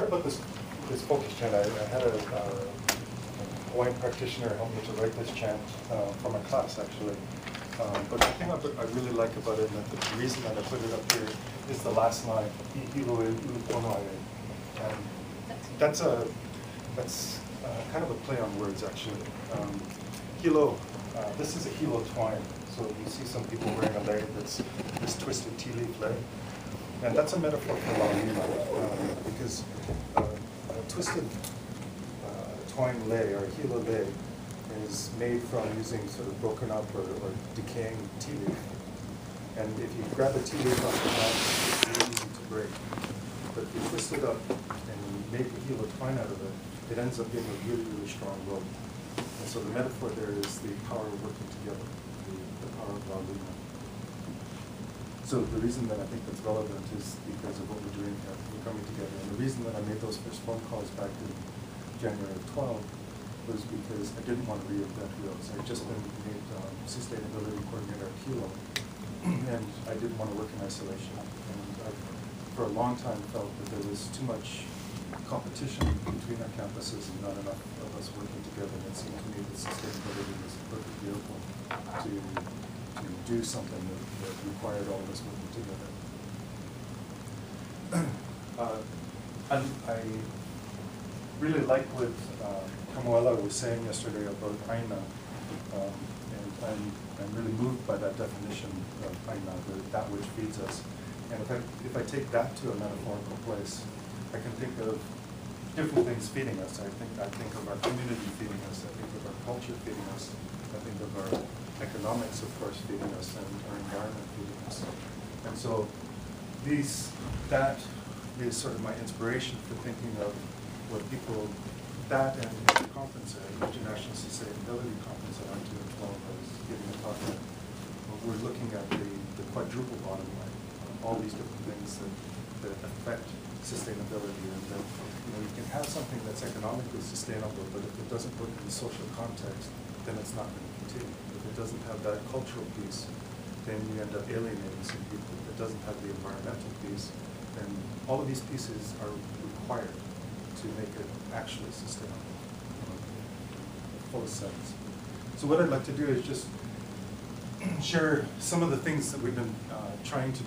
about this focus chant, I had a Hawaiian practitioner help me to write this chant for my class, actually. But the thing I really like about it, and the reason that I put it up here, is the last line, UH Hilo and that's kind of a play on words, actually. Hilo, this is a hilo twine. So you see some people wearing a lei that's this twisted tea leaf lei. And that's a metaphor for laulima, because a twisted twine lei, or hilo lei, is made from using sort of broken up or decaying tea leaf. And if you grab a tea leaf off the ground, it's really easy to break. But if you twist it up and make a hilo twine out of it, it ends up being a really, really strong rope. And so the metaphor there is the power of working together, the power of laulima. So the reason that I think that's relevant is because of what we're doing here, we're coming together. And the reason that I made those first phone calls back in January of 12 was because I didn't want to reinvent wheels. I'd just been made sustainability coordinator at Hilo, and I didn't want to work in isolation. And I, for a long time, felt that there was too much competition between our campuses and not enough of us working together. And it seemed to me that sustainability was a perfect vehicle to do something that required all of us working together. I really like what Kamuela was saying yesterday about aina, and I'm really moved by that definition of aina, that which feeds us. And if I take that to a metaphorical place, I can think of different things feeding us. I think of our community feeding us. I think of our culture feeding us. I think of our economics, of course, feeding us, and our environment feeding us. And so that is sort of my inspiration for thinking of what people, that and the conference, International Sustainability Conference at I-212, I was giving a talk at, we're looking at the quadruple bottom line, all these different things that affect sustainability, and that you can have something that's economically sustainable, but if it doesn't work in the social context, then it's not going to continue. If it doesn't have that cultural piece, then you end up alienating some people. If it doesn't have the environmental piece, then all of these pieces are required to make it actually sustainable, full sense. So what I'd like to do is just share some of the things that we've been trying to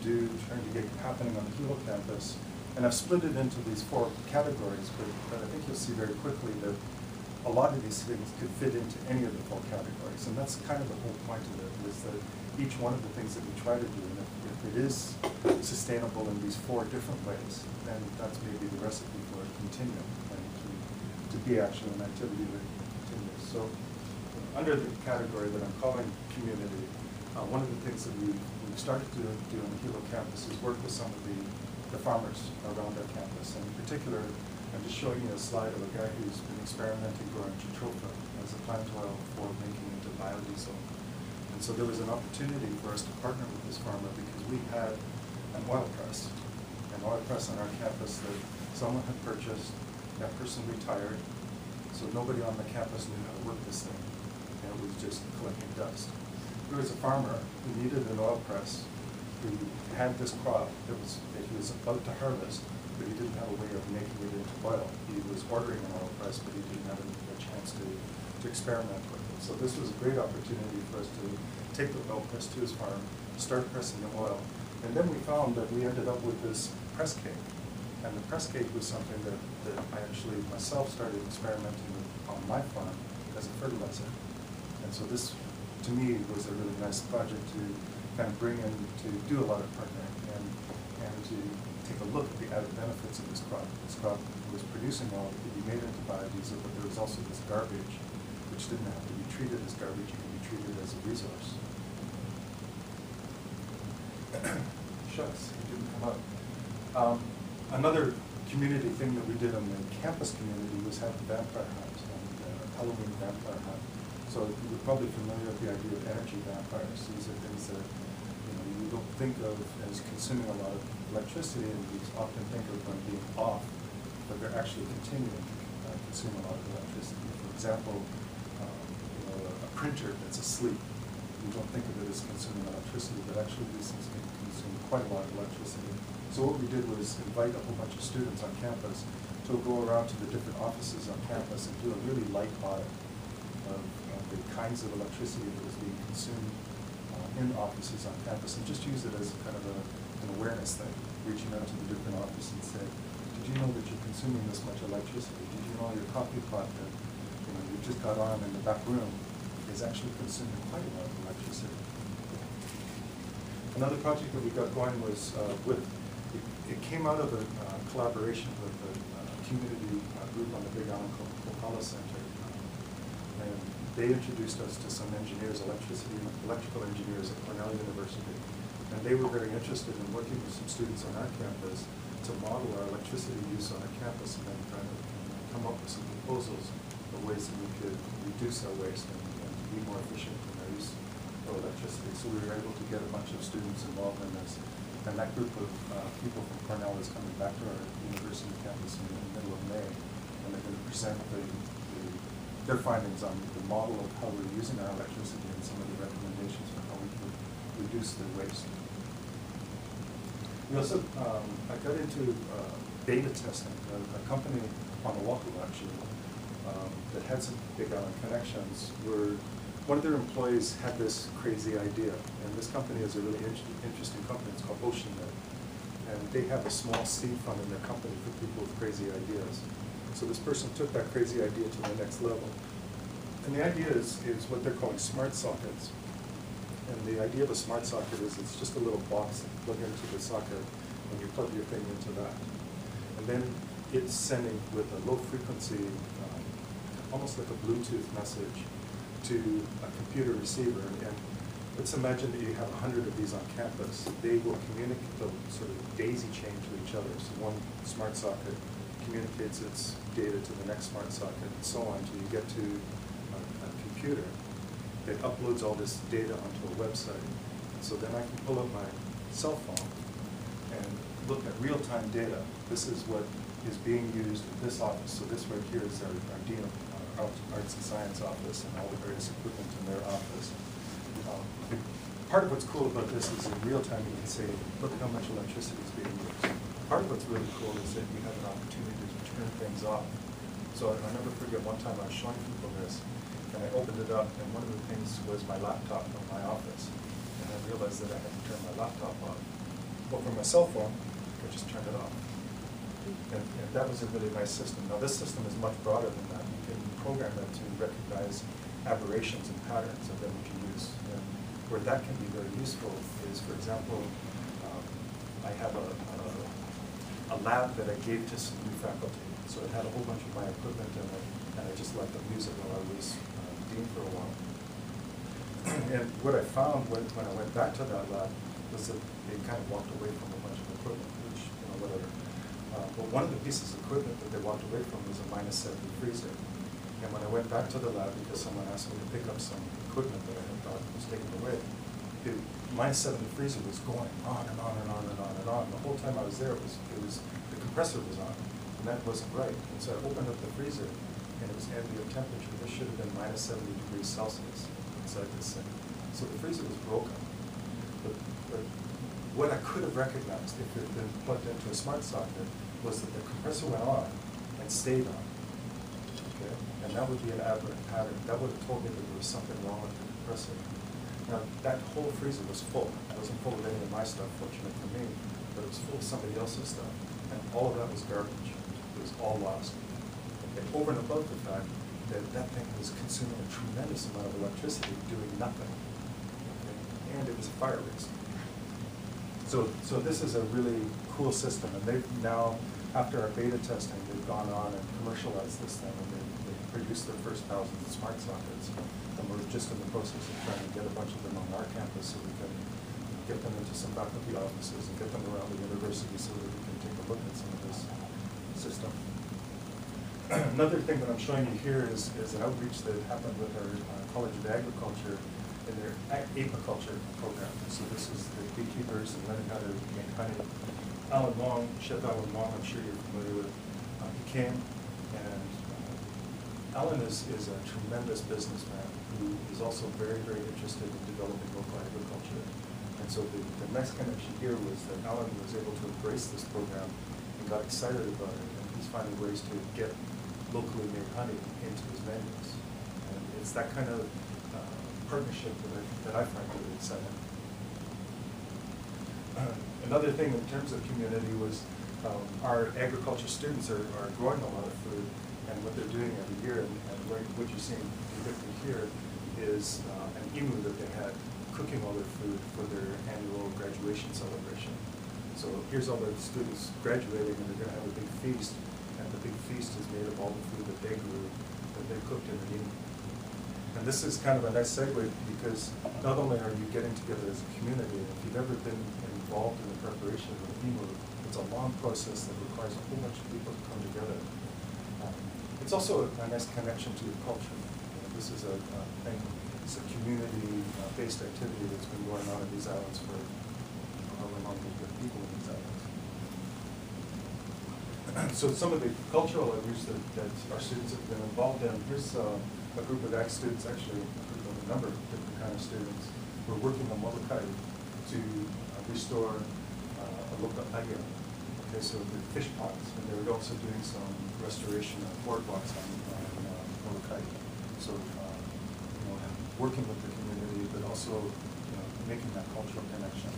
get happening on the Hilo campus. And I've split it into these 4 categories, but I think you'll see very quickly that a lot of these things could fit into any of the 4 categories. And that's kind of the whole point of it, is that each one of the things that we try to do, and if it is sustainable in these 4 different ways, then that's maybe the recipe for it to continue and to be actually an activity that continues. So under the category that I'm calling community, one of the things that we've started to do on the Hilo campus is work with some of the farmers around our campus. And in particular, I'm just showing you a slide of a guy who's been experimenting growing Chirico as a plant oil for making into biodiesel. And so there was an opportunity for us to partner with this farmer because we had an oil press on our campus that someone had purchased. That person retired, so nobody on the campus knew how to work this thing, and it was just collecting dust. There was a farmer who needed an oil press, who had this crop that he was about to harvest, but he didn't have a way of making it into oil. He was ordering an oil press, but he didn't have a chance to experiment with it. So this was a great opportunity for us to take the oil press to his farm, start pressing the oil, and then we found that we ended up with this press cake. And the press cake was something that I actually myself started experimenting with on my farm as a fertilizer. And so this, to me, was a really nice project to kind of bring in, to do a lot of partnering and to take a look at the added benefits of this crop. This crop was producing oil that could be made into biodiesel, but there was also this garbage, which didn't have to be treated as garbage, it could be treated as a resource. Shucks, it didn't come up. Another community thing that we did on the campus community was have a vampire hunt, and Halloween vampire hunt. So you're probably familiar with the idea of energy vampires. These are things that you don't think of as consuming a lot of electricity, and we often think of them being off, but they're actually continuing to consume a lot of electricity. For example, a printer that's asleep. You don't think of it as consuming electricity, but actually these things can consume quite a lot of electricity. So what we did was invite a whole bunch of students on campus to go around to the different offices on campus and do a really light audit of the kinds of electricity that was being consumed in offices on campus, and just use it as kind of an awareness thing, reaching out to the different offices and say, did you know that you're consuming this much electricity? Did you know your coffee pot that you just got on in the back room is actually consuming quite a lot of electricity? Another project that we got going was it came out of a collaboration with a community group on the Big Island called Kaua'i Center. And they introduced us to some engineers, electrical engineers at Cornell University. And they were very interested in working with some students on our campus to model our electricity use on our campus and then try to come up with some proposals of ways that we could reduce our waste and be more efficient in our use of electricity. So we were able to get a bunch of students involved in this. And that group of people from Cornell is coming back to our university campus in the middle of May, and they're going to present their findings on the model of how we're using our electricity and some of the recommendations for how we could reduce the waste. We also, I got into beta testing. A company on Oahu, actually, that had some Big Island connections, one of their employees had this crazy idea, and this company is a really interesting company. It's called OceanNet, and they have a small seed fund in their company for people with crazy ideas. So this person took that crazy idea to the next level, and the idea is what they're calling smart sockets. And the idea of a smart socket is it's just a little box that you plug into the socket, and you plug your thing into that, and then it's sending with a low frequency, almost like a Bluetooth message, to a computer receiver. And let's imagine that you have 100 of these on campus. They will communicate, they'll sort of daisy chain to each other. So one smart socket communicates its data to the next smart socket, and so on until you get to a computer that uploads all this data onto a website. So then I can pull up my cell phone and look at real-time data. This is what is being used in this office. So this right here is our dean of Arts and Science office and all the various equipment in their office. Part of what's cool about this is in real time you can say, look at how much electricity is being used. Part of what's really cool is that you have an opportunity to turn things off. So I never forget one time I was showing people this, and I opened it up, and one of the things was my laptop in my office. And I realized that I had to turn my laptop off. Well, for my cell phone, I just turned it off. And that was a really nice system. Now this system is much broader than that. You can program it to recognize aberrations and patterns, and then we can use. And where that can be very useful is, for example, I have a lab that I gave to some new faculty. So it had a whole bunch of my equipment in it, and I just let them use it while I was dean for a while. And what I found when I went back to that lab was that they kind of walked away from a bunch of equipment, which, whatever. But one of the pieces of equipment that they walked away from was a -70 freezer. And when I went back to the lab, because someone asked me to pick up some equipment that I had thought was taken away, the -70 freezer was going on and on and on and on and on. The whole time I was there, the compressor was on, and that wasn't right. And so I opened up the freezer, and it was ambient temperature. There should have been -70 degrees Celsius inside this thing. So the freezer was broken. But what I could have recognized if it had been plugged into a smart socket was that the compressor went on and stayed on. Okay? And that would be an aberrant pattern. That would have told me that there was something wrong with the compressor. Now, that whole freezer was full. It wasn't full of any of my stuff, fortunate for me, but it was full of somebody else's stuff. And all of that was garbage. It was all lost. Okay? Over and above the fact that that thing was consuming a tremendous amount of electricity doing nothing. Okay? And it was a fire risk. So this is a really cool system, and they've now, after our beta testing, they've gone on and commercialized this thing, and they've produced their first 1,000 smart sockets. And we're just in the process of trying to get a bunch of them on our campus so we can get them into some faculty offices and get them around the university so that we can take a look at some of this system. Another thing that I'm showing you here is an outreach that happened with our College of Agriculture in their apiculture program. So this is the beekeepers and learning how to make honey. Chef Alan Wong, I'm sure you're familiar with. He came, and Alan is a tremendous businessman who is also very, very interested in developing local agriculture. And so the next connection here was that Alan was able to embrace this program and got excited about it, and he's finding ways to get locally made honey into his menus. And it's that kind of partnership that I find really exciting. Another thing in terms of community was our agriculture students are growing a lot of food, and what they're doing every year, and what you're seeing depicted here is an emu that they had cooking all their food for their annual graduation celebration. So here's all the students graduating, and they're going to have a big feast, and the big feast is made of all the food that they grew, that they cooked in the emu. And this is kind of a nice segue, because not only are you getting together as a community, and if you've ever been involved in the preparation of an emu, it's a long process that requires a whole bunch of people to come together. It's also a nice connection to your culture. This is a community-based activity that's been going on in these islands for however long we've got people in these islands. So some of the cultural outreach that our students have been involved in, here's a group of ag students, actually a number of different kind of students, who are working on Molokai to restore a local aya. Okay, so the fish ponds, and they were also doing some restoration of boardwalks on Molokai. So working with the community, but also making that cultural connection.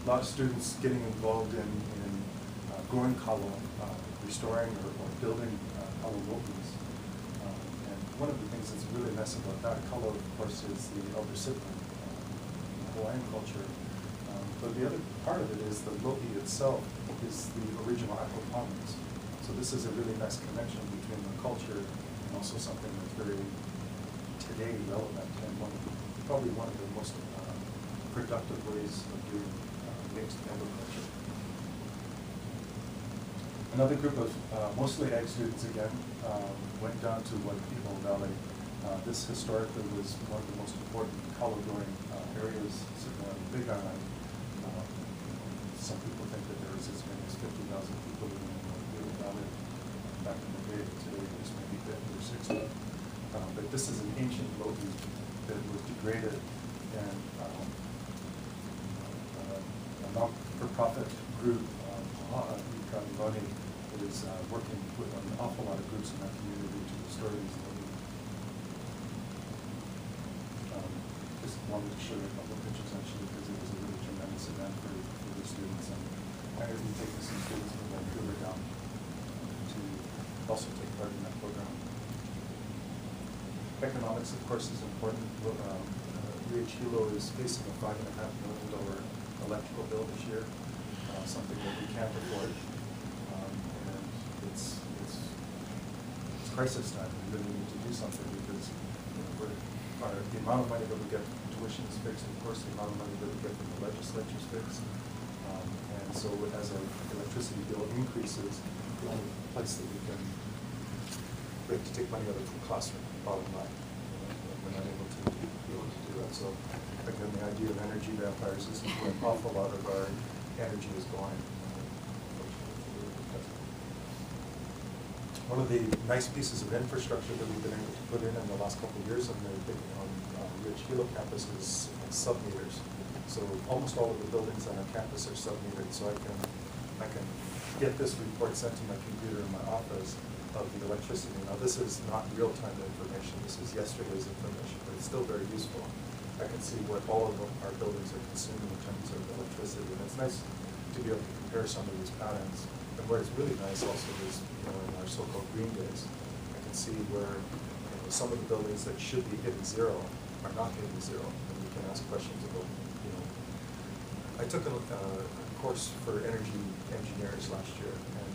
A lot of students getting involved in growing kalo, restoring or building kalo roperies. And one of the things that's really nice about that, kalo, of course, is the elder sibling in Hawaiian culture. But the other part of it is the lo'i itself is the original aquaponics. So this is a really nice connection between the culture and also something that's very today relevant, and probably one of the most productive ways of doing mixed agriculture. Another group of mostly ag students again went down to Waipiro Valley. This historically was one of the most important kalo growing areas sitting on the Big Island. Some people think that there was as many as 50,000 people living in Waipiro Valley back in the day. Today there's maybe 50 or 60. But this is an ancient lo'i that was degraded, and a not-for-profit group, Kaua'i, is working with an awful lot of groups in that community to restore these lo'i. Just wanted to show you a couple of pictures actually, because it was a really tremendous event for the students, and I had been taking some students from Vancouver down to also take part in that program. Economics, of course, is important. UH Hilo is facing a $5.5 million electrical bill this year, something that we can't afford, and it's crisis time. We really need to do something, because the amount of money that we get from tuition is fixed, and of course the amount of money that we get from the legislature is fixed. And so as our electricity bill increases, the only place that we have to take money out of the classroom, bottom line. We're not able to do that. So again, the idea of energy vampires is where an awful lot of our energy is going. One of the nice pieces of infrastructure that we've been able to put in the last couple of years on UH Hilo campus is sub-meters. So almost all of the buildings on our campus are sub-metered. So I can get this report sent to my computer in my office of the electricity. Now this is not real-time information. This is yesterday's information, but it's still very useful. I can see what all of our buildings are consuming in terms of electricity, and it's nice to be able to compare some of these patterns. And where it's really nice also is, in our so-called green days, I can see where some of the buildings that should be hitting zero are not hitting zero, and we can ask questions about, I took a course for energy engineers last year, and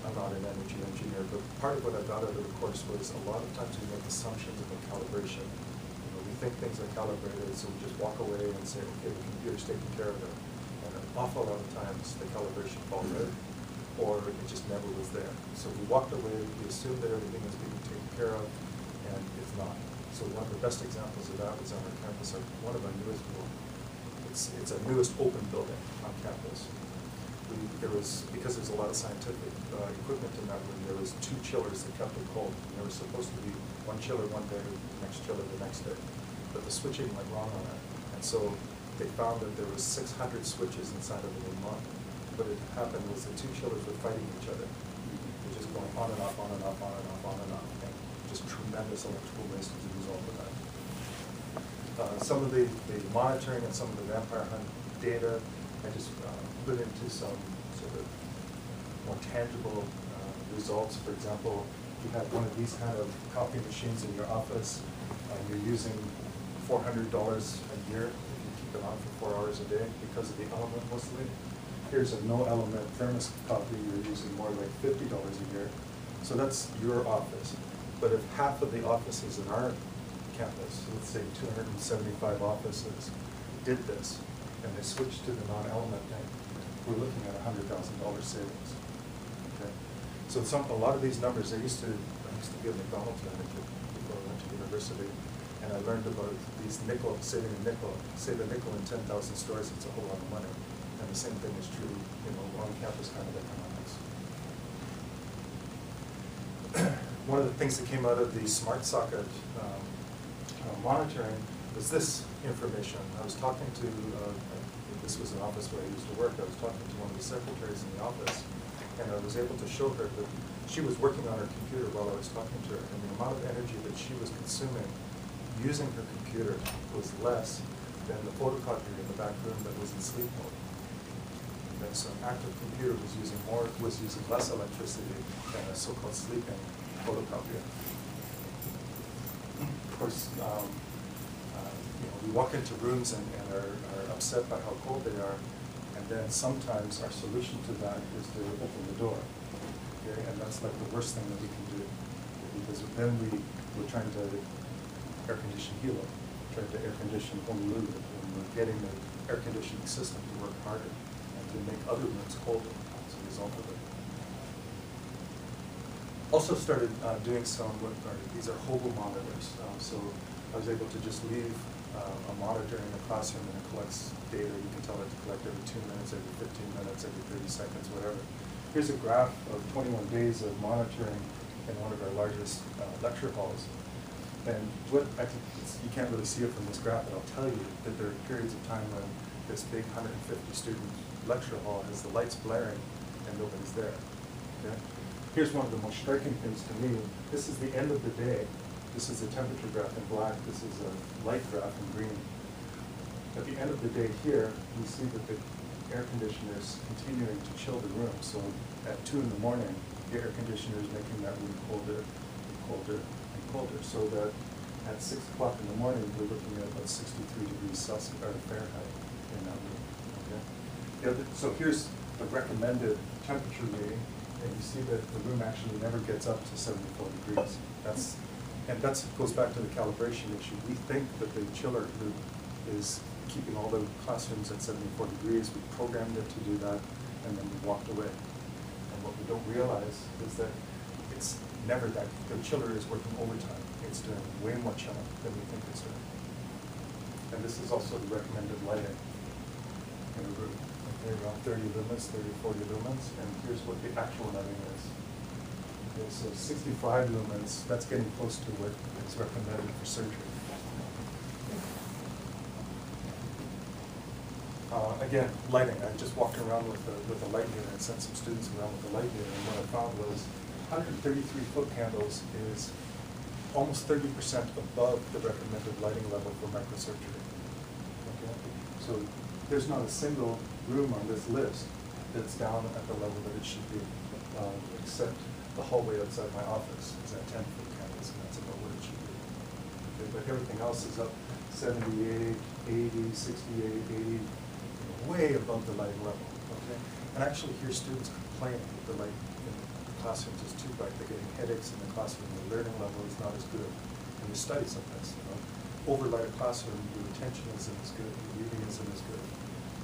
I'm not an energy engineer, but part of what I got out of the course was a lot of times we make assumptions about calibration. We think things are calibrated, so we just walk away and say, okay, the computer's taking care of it. And an awful lot of times the calibration falls out, or it just never was there. So we walked away, we assumed that everything was being taken care of, and it's not. So one of the best examples of that is on our campus, one of our newest buildings. It's our newest open building on campus. Because there's a lot of scientific equipment in that room, there was 2 chillers that kept it cold. And there was supposed to be one chiller one day, the next chiller the next day. but the switching went wrong on it. And so they found that there was 600 switches inside of the room on. What had happened was the two chillers were fighting each other. They're just going on and off, on and off, on and off, on and off, and just tremendous electrical waste as a result of that. Some of the monitoring and some of the vampire hunt data, I just put into some sort of more tangible results. For example, you have one of these kind of copy machines in your office, you're using $400 a year if you keep it on for 4 hours a day because of the element mostly. Here's a no element thermos copy, you're using more like $50 a year. So that's your office. But if half of the offices in our campus, let's say 275 offices, did this, and they switched to the non-element thing, we're looking at $100,000 savings. Okay? So a lot of these numbers, I used to be a McDonald's manager before I went to university, and I learned about these saving a nickel in 10,000 stores, it's a whole lot of money. And the same thing is true, on-campus kind of economics. One of the things that came out of the smart socket monitoring was this information. I was talking to, this was an office where I used to work, I was talking to one of the secretaries in the office, and I was able to show her that she was working on her computer while I was talking to her, and the amount of energy that she was consuming using her computer was less than the photocopier in the back room that was in sleep mode. Okay, so an active computer was using less electricity than a so-called sleeping photocopier. Of course, we walk into rooms and are upset by how cold they are, and then sometimes our solution to that is to open the door. Okay, and that's like the worst thing that we can do, because then we're trying to air condition Hilo, trying to air condition Honolulu, and we're getting the air conditioning system to work harder and to make other rooms colder as a result of it. Also started doing these are hobo monitors. So I was able to just leave a monitor in the classroom and it collects data. You can tell it to collect every 2 minutes, every 15 minutes, every 30 seconds, whatever. Here's a graph of 21 days of monitoring in one of our largest lecture halls. And you can't really see it from this graph, but I'll tell you that there are periods of time when this big 150-student lecture hall has the lights blaring and nobody's there. Okay? Here's one of the most striking things to me. This is the end of the day. This is the temperature graph in black. This is a light graph in green. At the end of the day here, we see that the air conditioner is continuing to chill the room. So at 2 in the morning, the air conditioner is making that room colder and colder and colder. So that at 6 o'clock in the morning, we're looking at about 63 degrees Celsius or Fahrenheit in that room. Okay? So here's the recommended temperature reading. And you see that the room actually never gets up to 74 degrees. And that goes back to the calibration issue. We think that the chiller loop is keeping all the classrooms at 74 degrees. We programmed it to do that, and then we walked away. And what we don't realize is that it's never that. The chiller is working overtime. It's doing way more chilling than we think it's doing. And this is also the recommended lighting in a room. Around 30 lumens, 30, 40 lumens, and here's what the actual lighting is. Okay, so 65 lumens, that's getting close to what is recommended for surgery. Again, lighting. I just walked around with a light meter and sent some students around with a light meter, and what I found was 133 foot candles is almost 30% above the recommended lighting level for microsurgery. Okay? So there's not a single room on this list that's down at the level that it should be, except the hallway outside my office is at 10 foot candles, and that's about what it should be. Okay, but everything else is up 78, 80, 68, 80, way above the lighting level. Okay, and I actually hear students complaining that the light in the classrooms is too bright. They're getting headaches in the classroom. The learning level is not as good. And you study sometimes, overlight a classroom, your retention isn't as good, your reading isn't as good.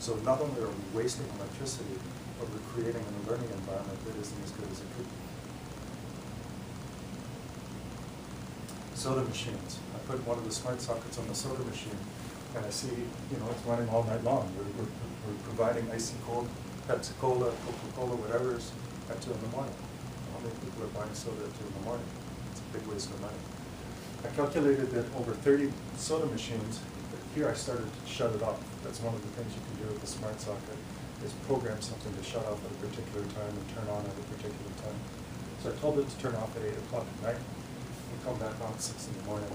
So not only are we wasting electricity, but we're creating a learning environment that isn't as good as it could be. Soda machines. I put one of the smart sockets on the soda machine, and I see, it's running all night long. We're providing icy cold Pepsi Cola, Coca-Cola, whatever's at 2 in the morning. How many people are buying soda at 2 in the morning? It's a big waste of money. I calculated that over 30 soda machines, here I started to shut it off. That's one of the things you can do with the smart socket, is program something to shut off at a particular time and turn on at a particular time. So I told it to turn off at 8 o'clock at night and come back on at 6 in the morning.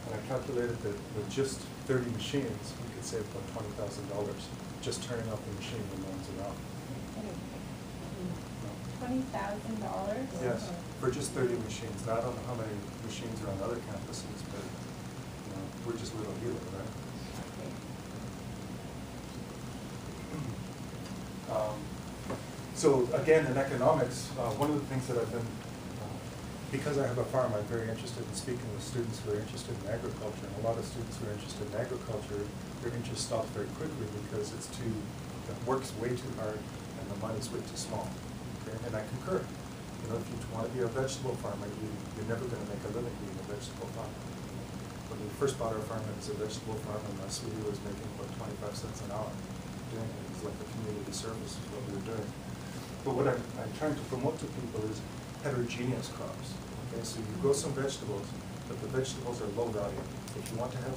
And I calculated that with just 30 machines, we could save about $20,000 just turning off the machine when no one's around. $20,000? Yes, for just 30 machines. Now, I don't know how many machines are on other campuses, but we're just Little Hilo, right? So again, in economics, one of the things that I've been, because I have a farm, I'm very interested in speaking with students who are interested in agriculture. And a lot of students who are interested in agriculture, their interest stops very quickly because it works way too hard and the money's way too small. Okay? And I concur. If you want to be a vegetable farmer, you're never going to make a living being a vegetable farmer. When we first bought our farm, it was a vegetable farm, and my sweetie was making about 25 cents an hour doing it. It was like a community service is what we were doing. But what I'm trying to promote to people is heterogeneous crops. Okay, so you grow some vegetables, but the vegetables are low value. If you want to have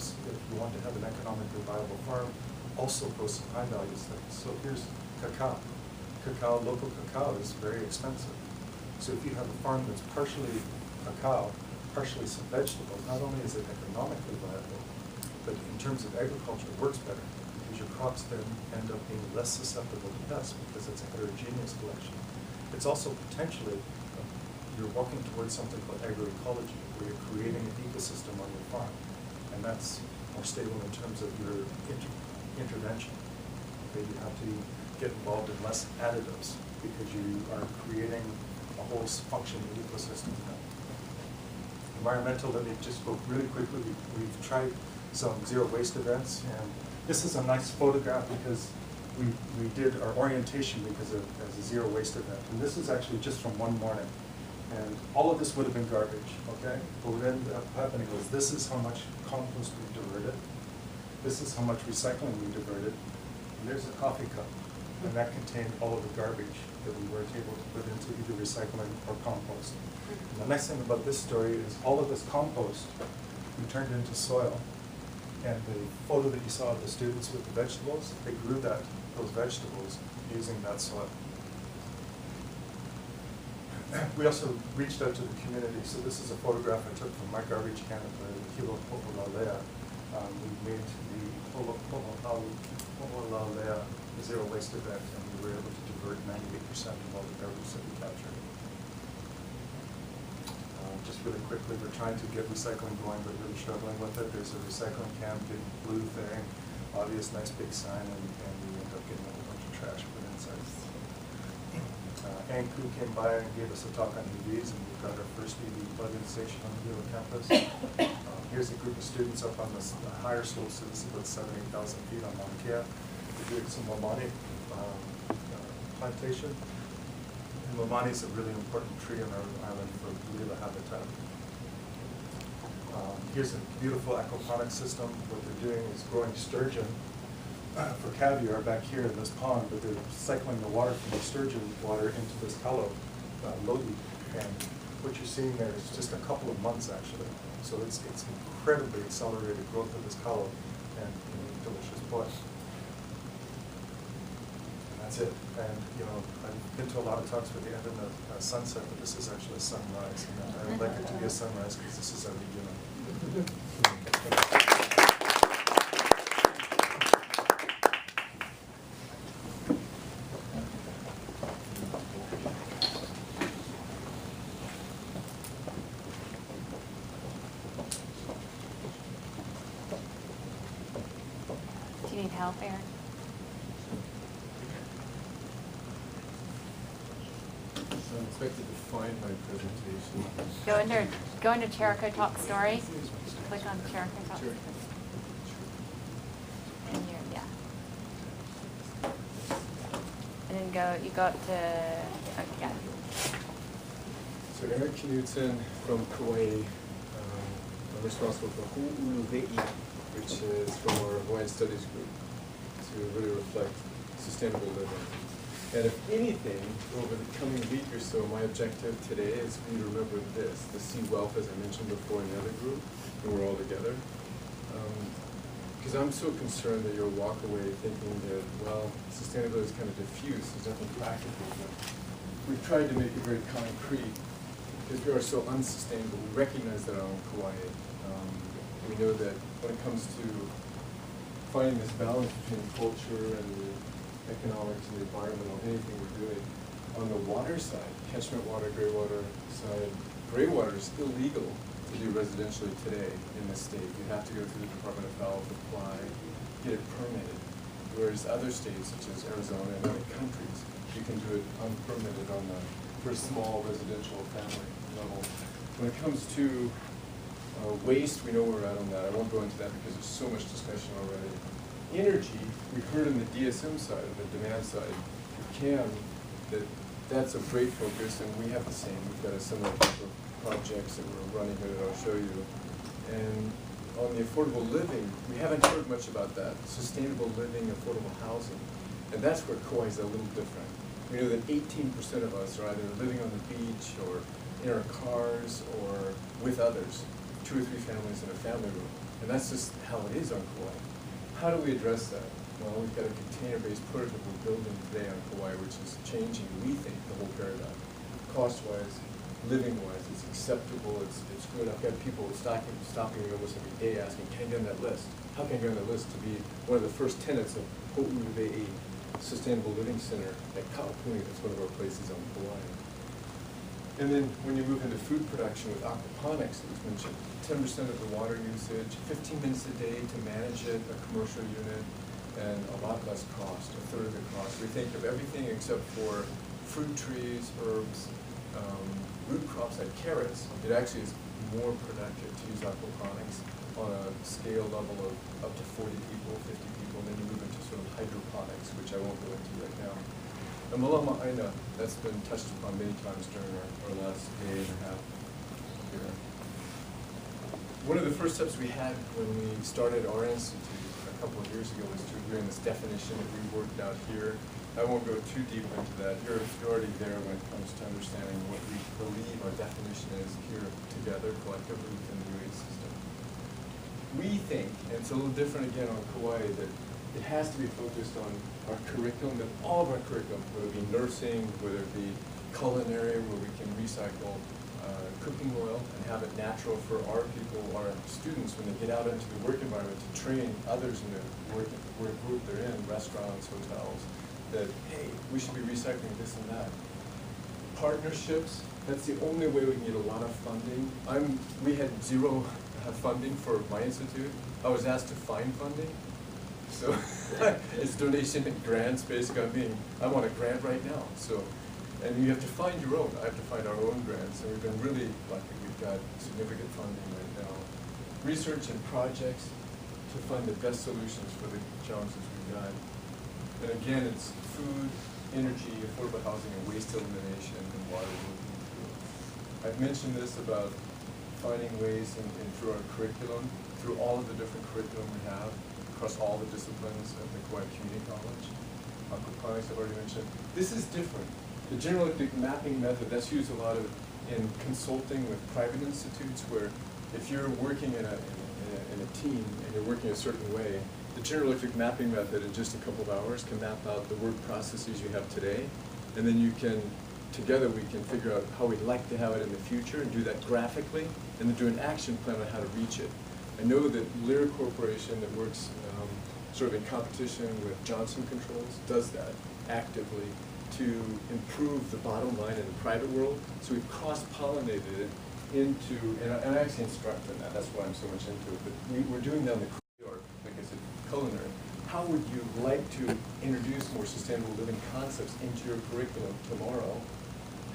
an economically viable farm, also grow some high value things. So here's cacao. Local cacao is very expensive. So if you have a farm that's partially cacao, partially some vegetables, not only is it economically viable, but in terms of agriculture, it works better because your crops then end up being less susceptible to pests because it's a heterogeneous collection. It's also potentially, you're walking towards something called agroecology, where you're creating an ecosystem on your farm, and that's more stable in terms of your intervention. Okay, you have to get involved in less additives because you are creating a whole functioning ecosystem now. Environmental, let me just go really quickly. We've tried some zero waste events, and this is a nice photograph because we did our orientation as a zero waste event. And this is actually just from one morning. And all of this would have been garbage, okay? But what ended up happening was this is how much compost we diverted. This is how much recycling we diverted. And there's a coffee cup. And that contained all of the garbage that we weren't able to put into either recycling or compost. And the nice thing about this story is all of this compost we turned into soil. And the photo that you saw of the students with the vegetables, they grew those vegetables using that soil. We also reached out to the community. So this is a photograph I took from my garbage can at the Hilo Ho'olalea. We made the Ho'olalea zero waste event, and we were able to divert 98% of all the garbage that we captured. Just really quickly, we're trying to get recycling going, but really struggling with it. There's a recycling can, big blue thing, obvious, nice big sign, and we end up getting a whole bunch of trash put inside. Anku came by and gave us a talk on EVs, and we've got our first EV plug-in station on the Hilo campus. Here's a group of students up on the higher slopes, so this is about 7,000 feet on Mauna Kea. We're doing some Momani plantation. And Momani is a really important tree on our island for gorilla habitat. Here's a beautiful aquaponics system. What they're doing is growing sturgeon for caviar back here in this pond, but they're cycling the water from the sturgeon water into this kalo, lodi. And what you're seeing there is just a couple of months actually. So it's incredibly accelerated growth of this kalo and delicious poi. And that's it. And I've been to a lot of talks with the end of the sunset, but this is actually a sunrise. And I would like it to be a sunrise because this is our beginning. Do you need help, Aaron? I'm expected to find my presentation. Go into Chirico Talk Story. Click on Chirico Talk Story. And and then you go up to, yeah. So Eric Knutzen from Kaua'i. I'm responsible for Hu'uluwe'i, which is from our Hawaiian Studies group, to really reflect sustainable living. And if anything, over the coming week or here, so my objective today is for you to remember this, the sea wealth, as I mentioned before in the other group, and we're all together. Because I'm so concerned that you'll walk away thinking that, well, sustainability is kind of diffuse, there's nothing practical, but we've tried to make it very concrete, because we are so unsustainable. We recognize that on Kaua'i. We know that when it comes to finding this balance between culture and the economics and the environmental, anything we're doing, on the water side, catchment water, gray water side, gray water is illegal to do residentially today in the state. You have to go through the Department of Health, apply, get it permitted. Whereas other states, such as Arizona and other countries, you can do it unpermitted on the, for a small residential family level. When it comes to waste, we know where we're at on that. I won't go into that because there's so much discussion already. Energy, we heard on the DSM side, on the demand side, Cam, that's a great focus, and we have the same. We've got a similar type of projects that we're running here that I'll show you. And on the affordable living, we haven't heard much about that. Sustainable living, affordable housing. And that's where Kaua'i is a little different. We know that 18% of us are either living on the beach or in our cars or with others, 2 or 3 families in a family room. And that's just how it is on Kaua'i. How do we address that? Well, we've got a container-based prototype we're building today on Kaua'i, which is changing, we think, the whole paradigm. Cost-wise, living-wise, it's acceptable, it's good. I've got people stopping me almost every day asking, can I get on that list? How can I get on that list to be one of the first tenants of Kaua'i Sustainable Living Center at Kaua'i? That's one of our places on Kaua'i. And then when you move into food production with aquaponics, it was mentioned, 10% of the water usage, 15 minutes a day to manage it, a commercial unit, and a lot less cost, a third of the cost. We think of everything except for fruit trees, herbs, root crops like carrots. It actually is more productive to use aquaponics on a scale level of up to 40 people, 50 people, and then you move into sort of hydroponics, which I won't go into right now. And Malama Aina, that's been touched upon many times during our last day and a half here. One of the first steps we had when we started our institute a couple of years ago was to agree on this definition that we worked out here. I won't go too deep into that. You're already there when it comes to understanding what we believe our definition is here together collectively within the UH system. We think, and it's a little different again on Kaua'i, that it has to be focused on our curriculum, that all of our curriculum, whether it be nursing, whether it be culinary, where we can recycle cooking oil and have it natural for our people, our students, when they get out into the work environment to train others in the work group they're in, restaurants, hotels, that, hey, we should be recycling this and that. Partnerships, that's the only way we can get a lot of funding. We had zero funding for my institute. I was asked to find funding. So it's donation and grants, basically. I want a grant right now. So, and you have to find your own. I have to find our own grants, and we've been really lucky. We've got significant funding right now. Research and projects to find the best solutions for the challenges we've got. And again, it's food, energy, affordable housing, and waste elimination, and water working through. I've mentioned this about finding ways through our curriculum, through all of the different curriculum we have, across all the disciplines at the Kaua'i Community College. Aquaponics, I've already mentioned. This is different. The general mapping method, that's used a lot in consulting with private institutes, where if you're working in a team and you're working a certain way, the general electric mapping method in just a couple of hours can map out the work processes you have today, and then you can, together we can figure out how we'd like to have it in the future and do that graphically, and then do an action plan on how to reach it. I know that Lear Corporation, that works sort of in competition with Johnson Controls, does that actively to improve the bottom line in the private world. So we've cross-pollinated it into, and I actually instruct in that, that's why I'm so much into it, but we're doing that in the corridor, like I said, culinary. How would you like to introduce more sustainable living concepts into your curriculum tomorrow?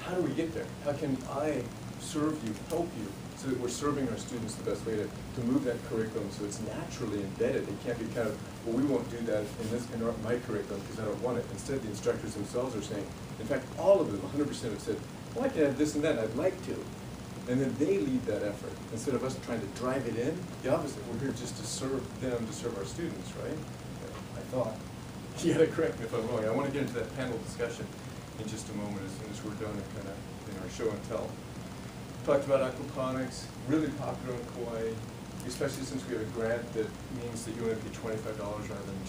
How do we get there? How can I serve you, help you, so that we're serving our students the best way to move that curriculum so it's naturally embedded? It can't be kind of, well, we won't do that in my curriculum because I don't want it. Instead, the instructors themselves are saying, in fact, all of them, 100% have said, well, I can have this and that, I'd like to. And then they lead that effort. Instead of us trying to drive it in, the opposite. We're here just to serve them, to serve our students, right? I thought. You gotta correct me if I'm wrong. I want to get into that panel discussion. in just a moment as soon as we're done and kind of in our show and tell. Talked about aquaponics, really popular in Kauai, especially since we have a grant that means that you only pay $25 rather than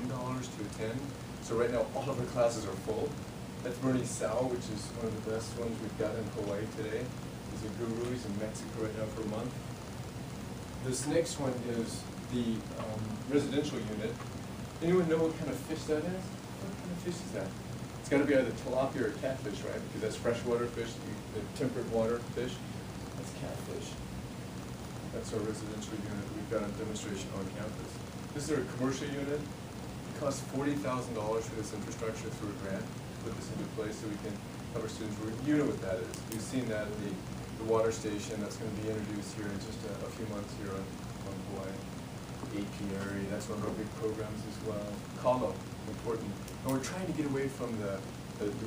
$210 to attend. So right now all of our classes are full. That's Bernie Sao, which is one of the best ones we've got in Hawaii today. He's a guru, he's in Mexico right now for a month. This next one is the residential unit. Anyone know what kind of fish that is? What kind of fish is that? It's got to be either tilapia or catfish, right? Because that's freshwater fish, the temperate water fish. That's catfish. That's our residential unit that we've got on demonstration on campus. This is our commercial unit. It costs $40,000 for this infrastructure through a grant to put this into place so we can have our students work. You know what that is. You've seen that in the water station that's going to be introduced here in just a few months here on Hawaii. Apiary, that's one of our big programs as well. Kalo, important. And we're trying to get away from the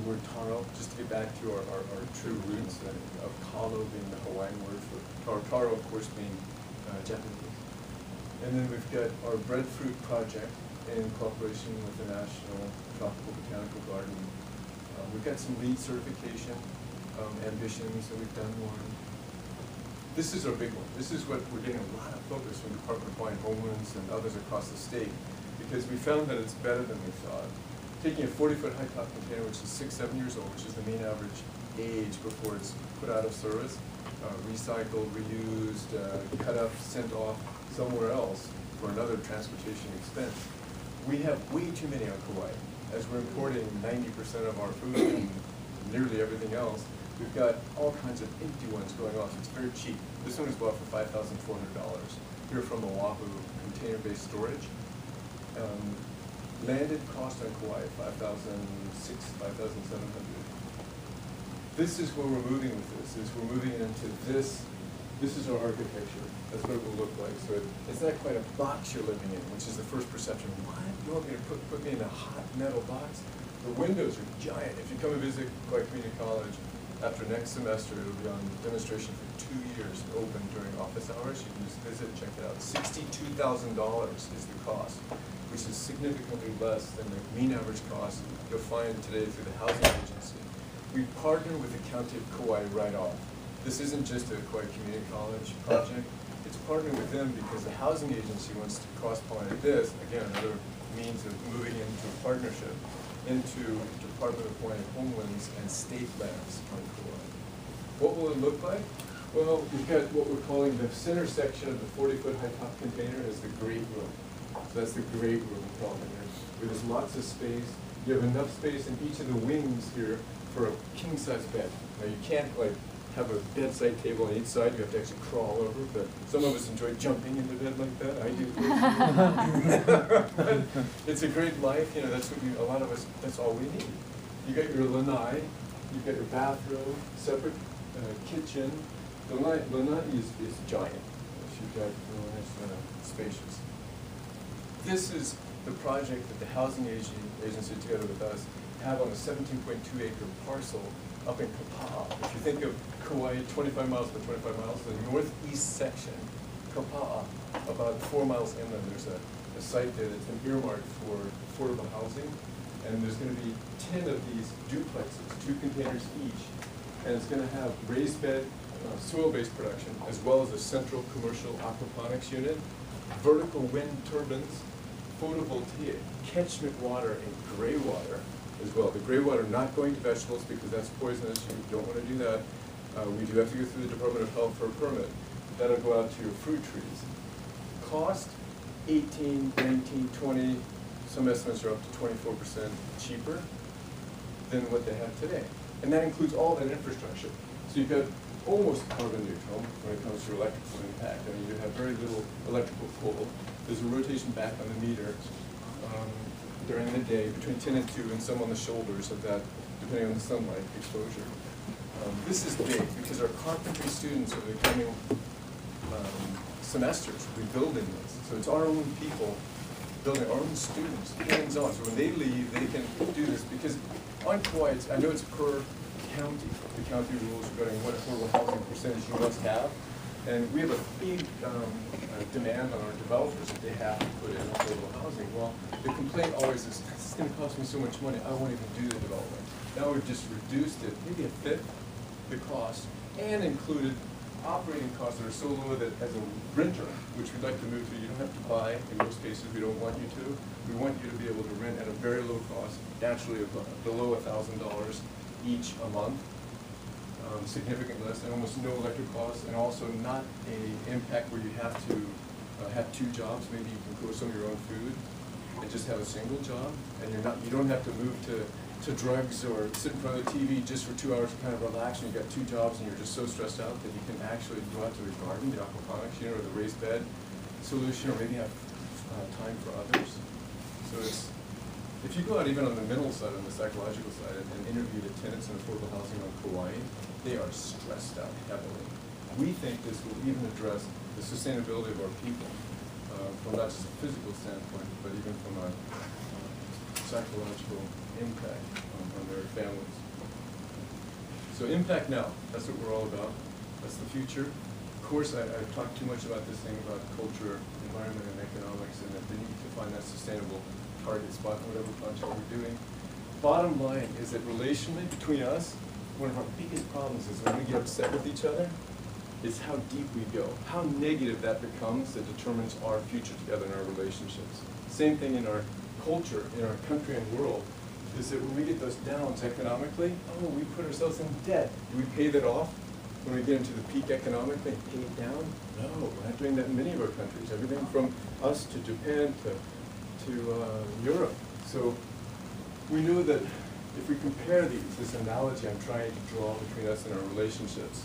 word taro, just to get back to our true roots of kalo being the Hawaiian word for taro, taro of course being Japanese. And then we've got our breadfruit project in cooperation with the National Tropical Botanical Garden. We've got some LEED certification ambitions, and we've done one. This is our big one. This is what we're getting a lot of focus from the Department of Hawaiian Homelands and others across the state, because we found that it's better than we thought. Taking a 40-foot high top container, which is 6-7 years old, which is the mean average age before it's put out of service, recycled, reused, cut up, sent off somewhere else for another transportation expense. We have way too many on Kauai. As we're importing 90% of our food and nearly everything else, we've got all kinds of empty ones going off. It's very cheap. This one is bought for $5,400. Here from Oahu, container-based storage. Landed cost on Kauai, $5,600, $5,700. This is where we're moving with this, is we're moving into this. This is our architecture. That's what it will look like. So it's not quite a box you're living in, which is the first perception. What? You want me to put me in a hot metal box? The windows are giant. If you come and visit Kauai Community College, after next semester, it'll be on demonstration for 2 years, open during office hours. You can just visit and check it out. $62,000 is the cost, which is significantly less than the mean average cost you'll find today through the housing agency. We partner with the County of Kauai right off. This isn't just a Kauai Community College project. It's partnering with them because the housing agency wants to cross-pollinate this, again, another means of moving into a partnership, into Department of Hawaiian Homelands and state lands on Kauai. What will it look like? Well, we've got what we're calling the center section of the 40-foot high top container is the great room. So that's the great room problem here, where there's lots of space. You have enough space in each of the wings here for a king-size bed. Now you can't like have a bedside table on each side. You have to actually crawl over, but some of us enjoy jumping into bed like that. I do. It's a great life. You know, that's what a lot of us, that's all we need. You got your lanai, you've got your bathroom, separate kitchen. The lanai is giant. You've got, it's spacious. This is the project that the housing agency together with us have on a 17.2 acre parcel up in Kaua'i. If you think of Kauai, 25 miles by 25 miles, the northeast section, Kaua'i, about 4 miles inland, there's a site there that's been earmarked for affordable housing, and there's going to be 10 of these duplexes, 2 containers each, and it's going to have raised bed, soil-based production, as well as a central commercial aquaponics unit, vertical wind turbines, photovoltaic, catchment water, and gray water as well. The gray water not going to vegetables because that's poisonous. You don't want to do that. We do have to go through the Department of Health for a permit. That'll go out to your fruit trees. Cost, 18, 19, 20, some estimates are up to 24% cheaper than what they have today. And that includes all that infrastructure. So you've got almost carbon neutral when it comes to electrical impact. I mean, you have very little electrical pull. There's a rotation back on the meter during the day between 10 and 2 and some on the shoulders of that, depending on the sunlight exposure. This is big because our carpentry students over the coming semesters will be building this. So it's our own people building, our own students, hands-on. So when they leave, they can do this because on Kauai, I know it's per county. The county rules regarding what affordable housing percentage you must have. And we have a big demand on our developers that they have to put in affordable housing. Well, the complaint always is, this is going to cost me so much money, I won't even do the development. Now we've just reduced it, maybe a fifth the cost, and included operating costs that are so low that as a renter, which we'd like to move to, you don't have to buy. In most cases, we don't want you to. We want you to be able to rent at a very low cost, naturally below $1,000 each a month, significantly less, and almost no electric costs, and also not an impact where you have to have two jobs. Maybe you can grow some of your own food and just have a single job, and you don't have to move to drugs or sit in front of the TV just for 2 hours to kind of relax, and you've got two jobs and you're just so stressed out that you can actually go out to the garden, the aquaponics, or the raised bed solution, or maybe have time for others. So if you go out even on the mental side, on the psychological side, and interview the tenants in affordable housing on Kaua'i, they are stressed out heavily. We think this will even address the sustainability of our people, from not just a physical standpoint, but even from a psychological impact on their families. So impact now, that's what we're all about. That's the future. Of course, I've talked too much about this thing about culture, environment, and economics, and that they need to find that sustainable target spot in whatever project we're doing. Bottom line is that relationally between us, one of our biggest problems is when we get upset with each other, is how deep we go, how negative that becomes that determines our future together in our relationships. Same thing in our culture, in our country and world, is that when we get those downs economically, oh, we put ourselves in debt. Do we pay that off when we get into the peak economically? Pay it down? No, we're not doing that in many of our countries. Everything from us to Japan to Europe. So we know that if we compare this analogy I'm trying to draw between us and our relationships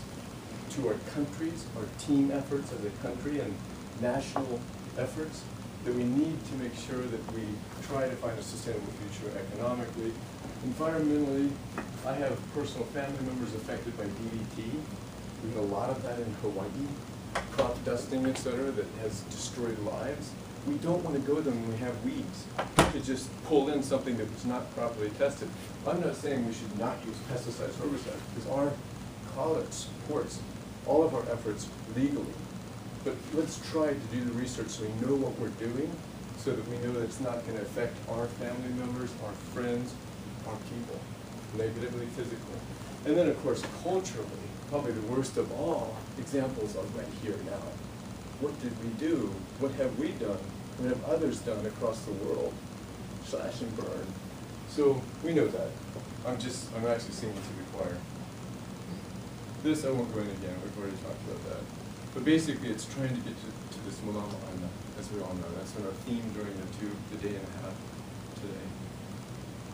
to our countries, our team efforts as a country and national efforts, that we need to make sure that we try to find a sustainable future economically. Environmentally, I have personal family members affected by DDT. We have a lot of that in Hawaii, crop dusting, et cetera, that has destroyed lives. We don't want to go there when we have weeds, to just pull in something that was not properly tested. I'm not saying we should not use pesticides, herbicides, because our college supports all of our efforts legally. But let's try to do the research so we know what we're doing, so that we know that it's not going to affect our family members, our friends, our people, negatively, physically. And then, of course, culturally, probably the worst of all examples are right here now. What did we do? What have we done? What have others done across the world? Slash and burn. So we know that. I'm actually singing to the choir. This I won't go in again. We've already talked about that. But basically, it's trying to get to this Malama Ana, as we all know. That's been our theme during the day and a half today.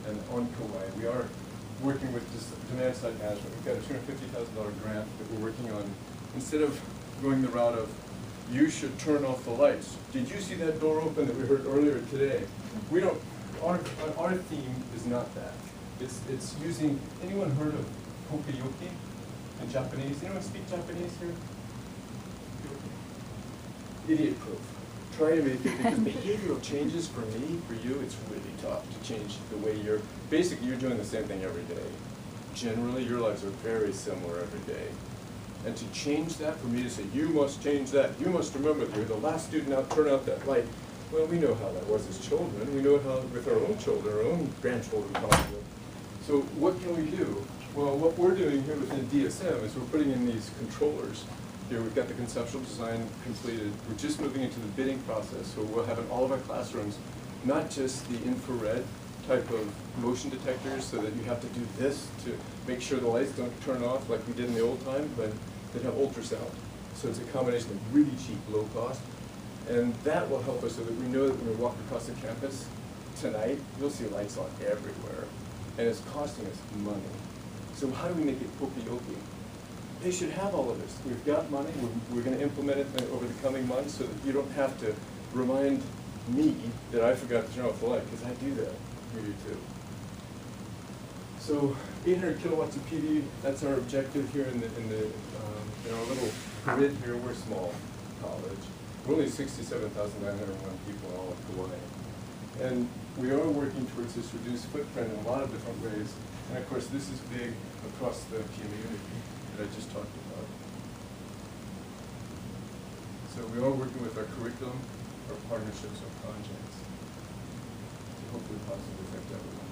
And on Kauai, we are working with this demand side management. We've got a $250,000 grant that we're working on. Instead of going the route of, you should turn off the lights. Did you see that door open that we heard earlier today? We don't, our theme is not that. It's using, anyone heard of poka-yoke in Japanese? Anyone speak Japanese here? Idiot proof. Try to make it, because behavioral changes for me, for you, it's really tough to change the way basically you're doing the same thing every day. Generally, your lives are very similar every day. And to change that, for me to say, you must change that, you must remember that you're the last student out, turn out that light. Well, we know how that was as children. We know how with our own children, our own grandchildren probably. So what can we do? Well, what we're doing here within DSM is we're putting in these controllers. Here we've got the conceptual design completed. We're just moving into the bidding process. So we'll have in all of our classrooms, not just the infrared type of motion detectors so that you have to do this to make sure the lights don't turn off like we did in the old time, but that have ultrasound. So it's a combination of really cheap, low cost. And that will help us so that we know that when we walk across the campus tonight, you'll see lights on everywhere. And it's costing us money. So how do we make it poka-yoke? They should have all of this. We've got money. We're going to implement it over the coming months so that you don't have to remind me that I forgot to turn off the light, because I do that. You do too. So 800 kilowatts of PV, that's our objective here in our little grid here. We're small college. We're only 67,901 people in all of Kauai. And we are working towards this reduced footprint in a lot of different ways. And of course, this is big across the community that I just talked about. So we are working with our curriculum, our partnerships, our projects to hopefully positively affect everyone.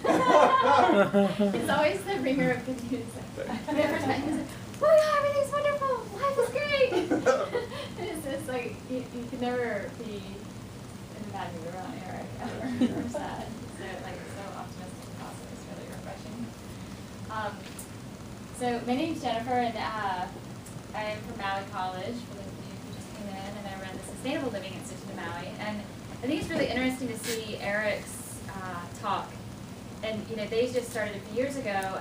It's always the bringer of good news. Every time he's like, oh my God, everything's wonderful, life is great. It's just like, you can never be in a bad mood around Eric ever, or sad. So like, so optimistic and positive is really refreshing. So my name's Jennifer, and I am from Maui College, for those of you who just came in, and I run the Sustainable Living Institute in Maui. And I think it's really interesting to see Eric's talk. And you know, they just started a few years ago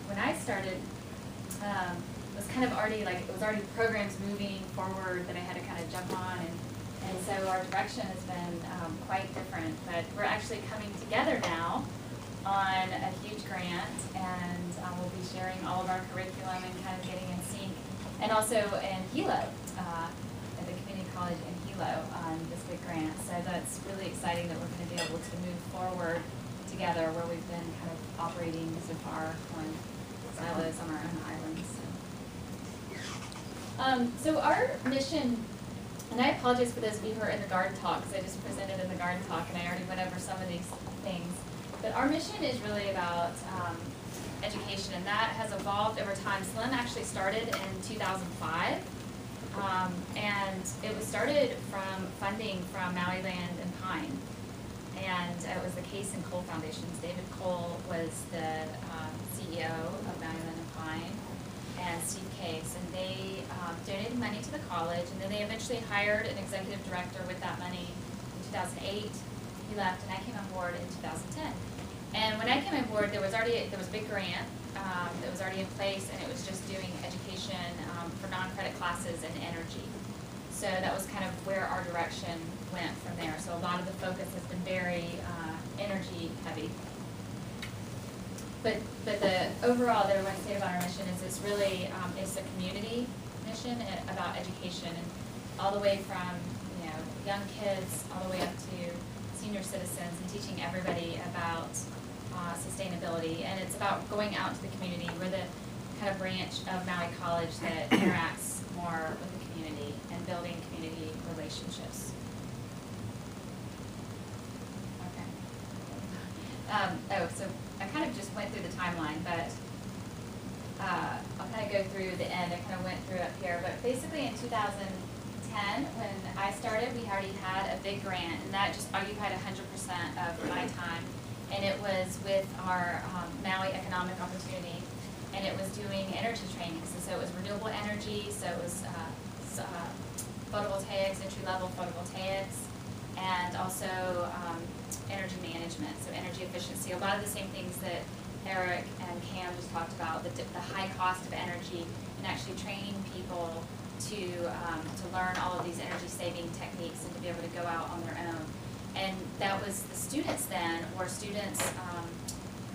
when I started, it was kind of already like, it was already programs moving forward that I had to kind of jump on, and so our direction has been quite different. But we're actually coming together now on a huge grant, and we'll be sharing all of our curriculum and kind of getting in sync. And also in Hilo, at the community college in Hilo on this big grant. So that's really exciting that we're going to be able to move forward together where we've been kind of operating so far on silos on our own islands. So our mission, and I apologize for those of you who are in the garden talk, because I just presented in the garden talk and I already went over some of these things. But our mission is really about education, and that has evolved over time. SLIM actually started in 2005, and it was started from funding from Maui Land and Pine. And it was the Case and Cole Foundations. David Cole was the CEO of Maui Land and Pine, and Steve Case. And they donated money to the college, and then they eventually hired an executive director with that money in 2008. He left, and I came on board in 2010. And when I came on board, there was a big grant that was already in place, and it was just doing education for non-credit classes and energy. So that was kind of where our direction went from there. So a lot of the focus has been very energy heavy. But the overall that I want to say about our mission is it's really it's a community mission about education, and all the way from young kids all the way up to senior citizens, and teaching everybody about sustainability. And it's about going out to the community. We're the kind of branch of Maui College that interacts more with the community and building community relationships. Okay. So I kind of just went through the timeline, but I'll kind of go through the end. I kind of went through up here, but basically in 2010, when I started, we already had a big grant, and that just occupied 100% of my time. And it was with our Maui Economic Opportunity, and it was doing energy trainings. And so it was renewable energy, so it was photovoltaics, entry-level photovoltaics, and also energy management, so energy efficiency. A lot of the same things that Eric and Cam just talked about, the high cost of energy, and actually training people to learn all of these energy-saving techniques and to be able to go out on their own. And that was the students then, or students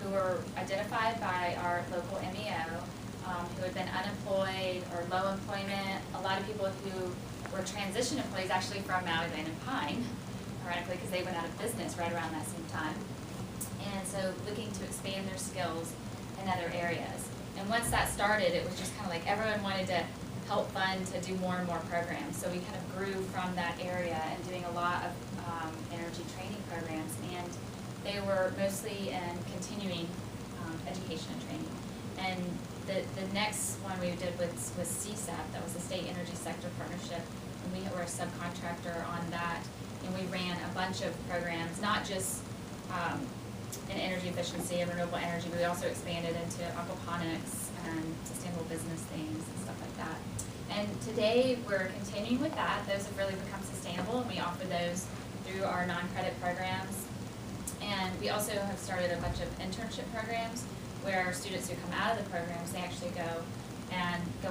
who were identified by our local MEO, who had been unemployed or low employment. A lot of people who were transition employees actually from Maui Land and Pine, ironically, because they went out of business right around that same time. And so looking to expand their skills in other areas. And once that started, it was just kind of like everyone wanted to help fund to do more and more programs. So we kind of grew from that area and doing a lot of energy training programs, and they were mostly in continuing education and training. And the next one we did was CSAP, that was the State Energy Sector Partnership, and we were a subcontractor on that, and we ran a bunch of programs, not just in energy efficiency and renewable energy, but we also expanded into aquaponics and sustainable business things and stuff like that. And today we're continuing with that. Those have really become sustainable, and we offer those through our non-credit programs. And we also have started a bunch of internship programs where students who come out of the programs, they actually go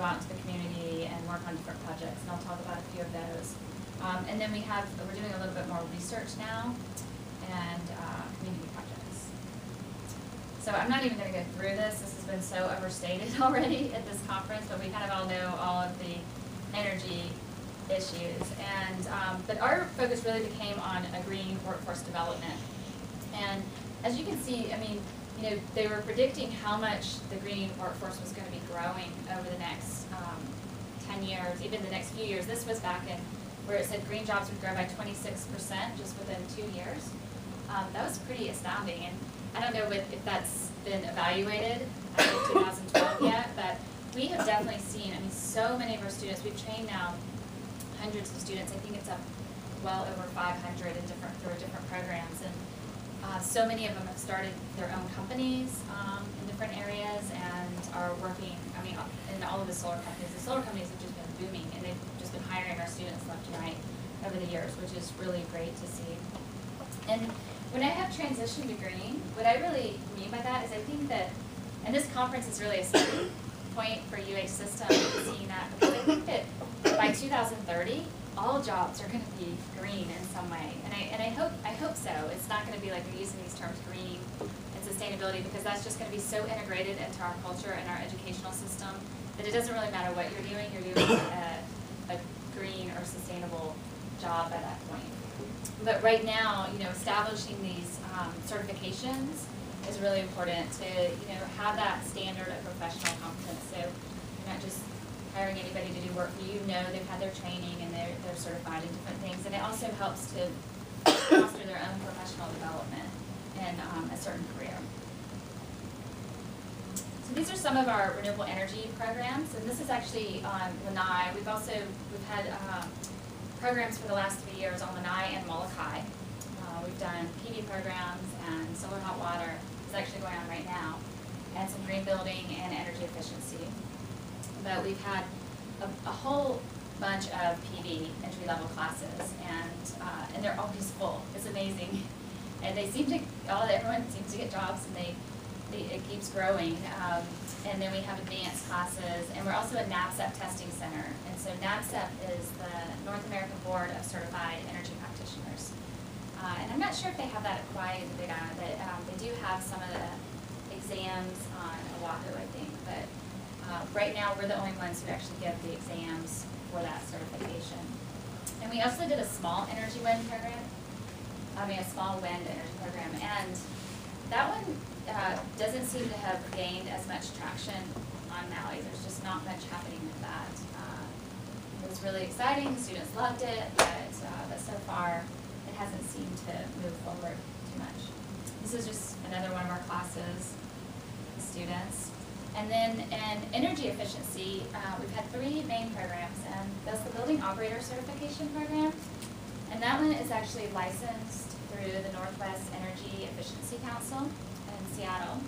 out into the community and work on different projects, and I'll talk about a few of those. And then we're doing a little bit more research now and community projects. So I'm not even going to go through this. This has been so overstated already at this conference, but we kind of all know all of the energy issues. And but our focus really became on a green workforce development. And as you can see, I mean, they were predicting how much the green workforce was going to be growing over the next 10 years, even the next few years. This was back in where it said green jobs would grow by 26% just within 2 years. that was pretty astounding. And I don't know if that's been evaluated after 2012 yet, but we have definitely seen, I mean, so many of our students, we've trained now hundreds of students. I think it's up well over 500 in different programs, and so many of them have started their own companies in different areas and are working, I mean, in all of the solar companies. The solar companies have just been booming, and they've just been hiring our students left and right over the years, which is really great to see. And when I have transition to green, what I really mean by that is I think that, and this conference is really a starting point for UH system, seeing that, because I think that by 2030, all jobs are going to be green in some way, and I hope so. It's not going to be like we're using these terms green and sustainability, because that's just going to be so integrated into our culture and our educational system that it doesn't really matter what you're doing a green or sustainable job by that point. But right now, you know, establishing these certifications is really important to, you know, have that standard of professional competence. So you're not just hiring anybody to do work for you. Know they've had their training and they're certified in different things. And it also helps to foster their own professional development in a certain career. So these are some of our renewable energy programs, and this is actually on Lanai. We've had programs for the last 3 years on Lanai and Molokai. We've done PV programs and solar hot water is actually going on right now, and some green building and energy efficiency. But we've had a whole bunch of PV entry-level classes, and they're always full. It's amazing, and they seem to everyone seems to get jobs, and it keeps growing. And then we have advanced classes, and we're also a NABCEP testing center. And so NABCEP is the North American Board of Certified Energy Practitioners. And I'm not sure if they have that at Kaua'i and the Big Island, but they do have some of the exams on Oahu, I think. But right now, we're the only ones who actually give the exams for that certification. And we also did a small energy wind program. A small wind energy program. And that one doesn't seem to have gained as much traction on Maui. There's just not much happening with that. It was really exciting. The students loved it, but so far it hasn't seemed to move forward too much. This is just another one of our classes, the students. And then in energy efficiency, we've had 3 main programs, and that's the Building Operator Certification Program. And that one is actually licensed through the Northwest Energy Efficiency Council in Seattle.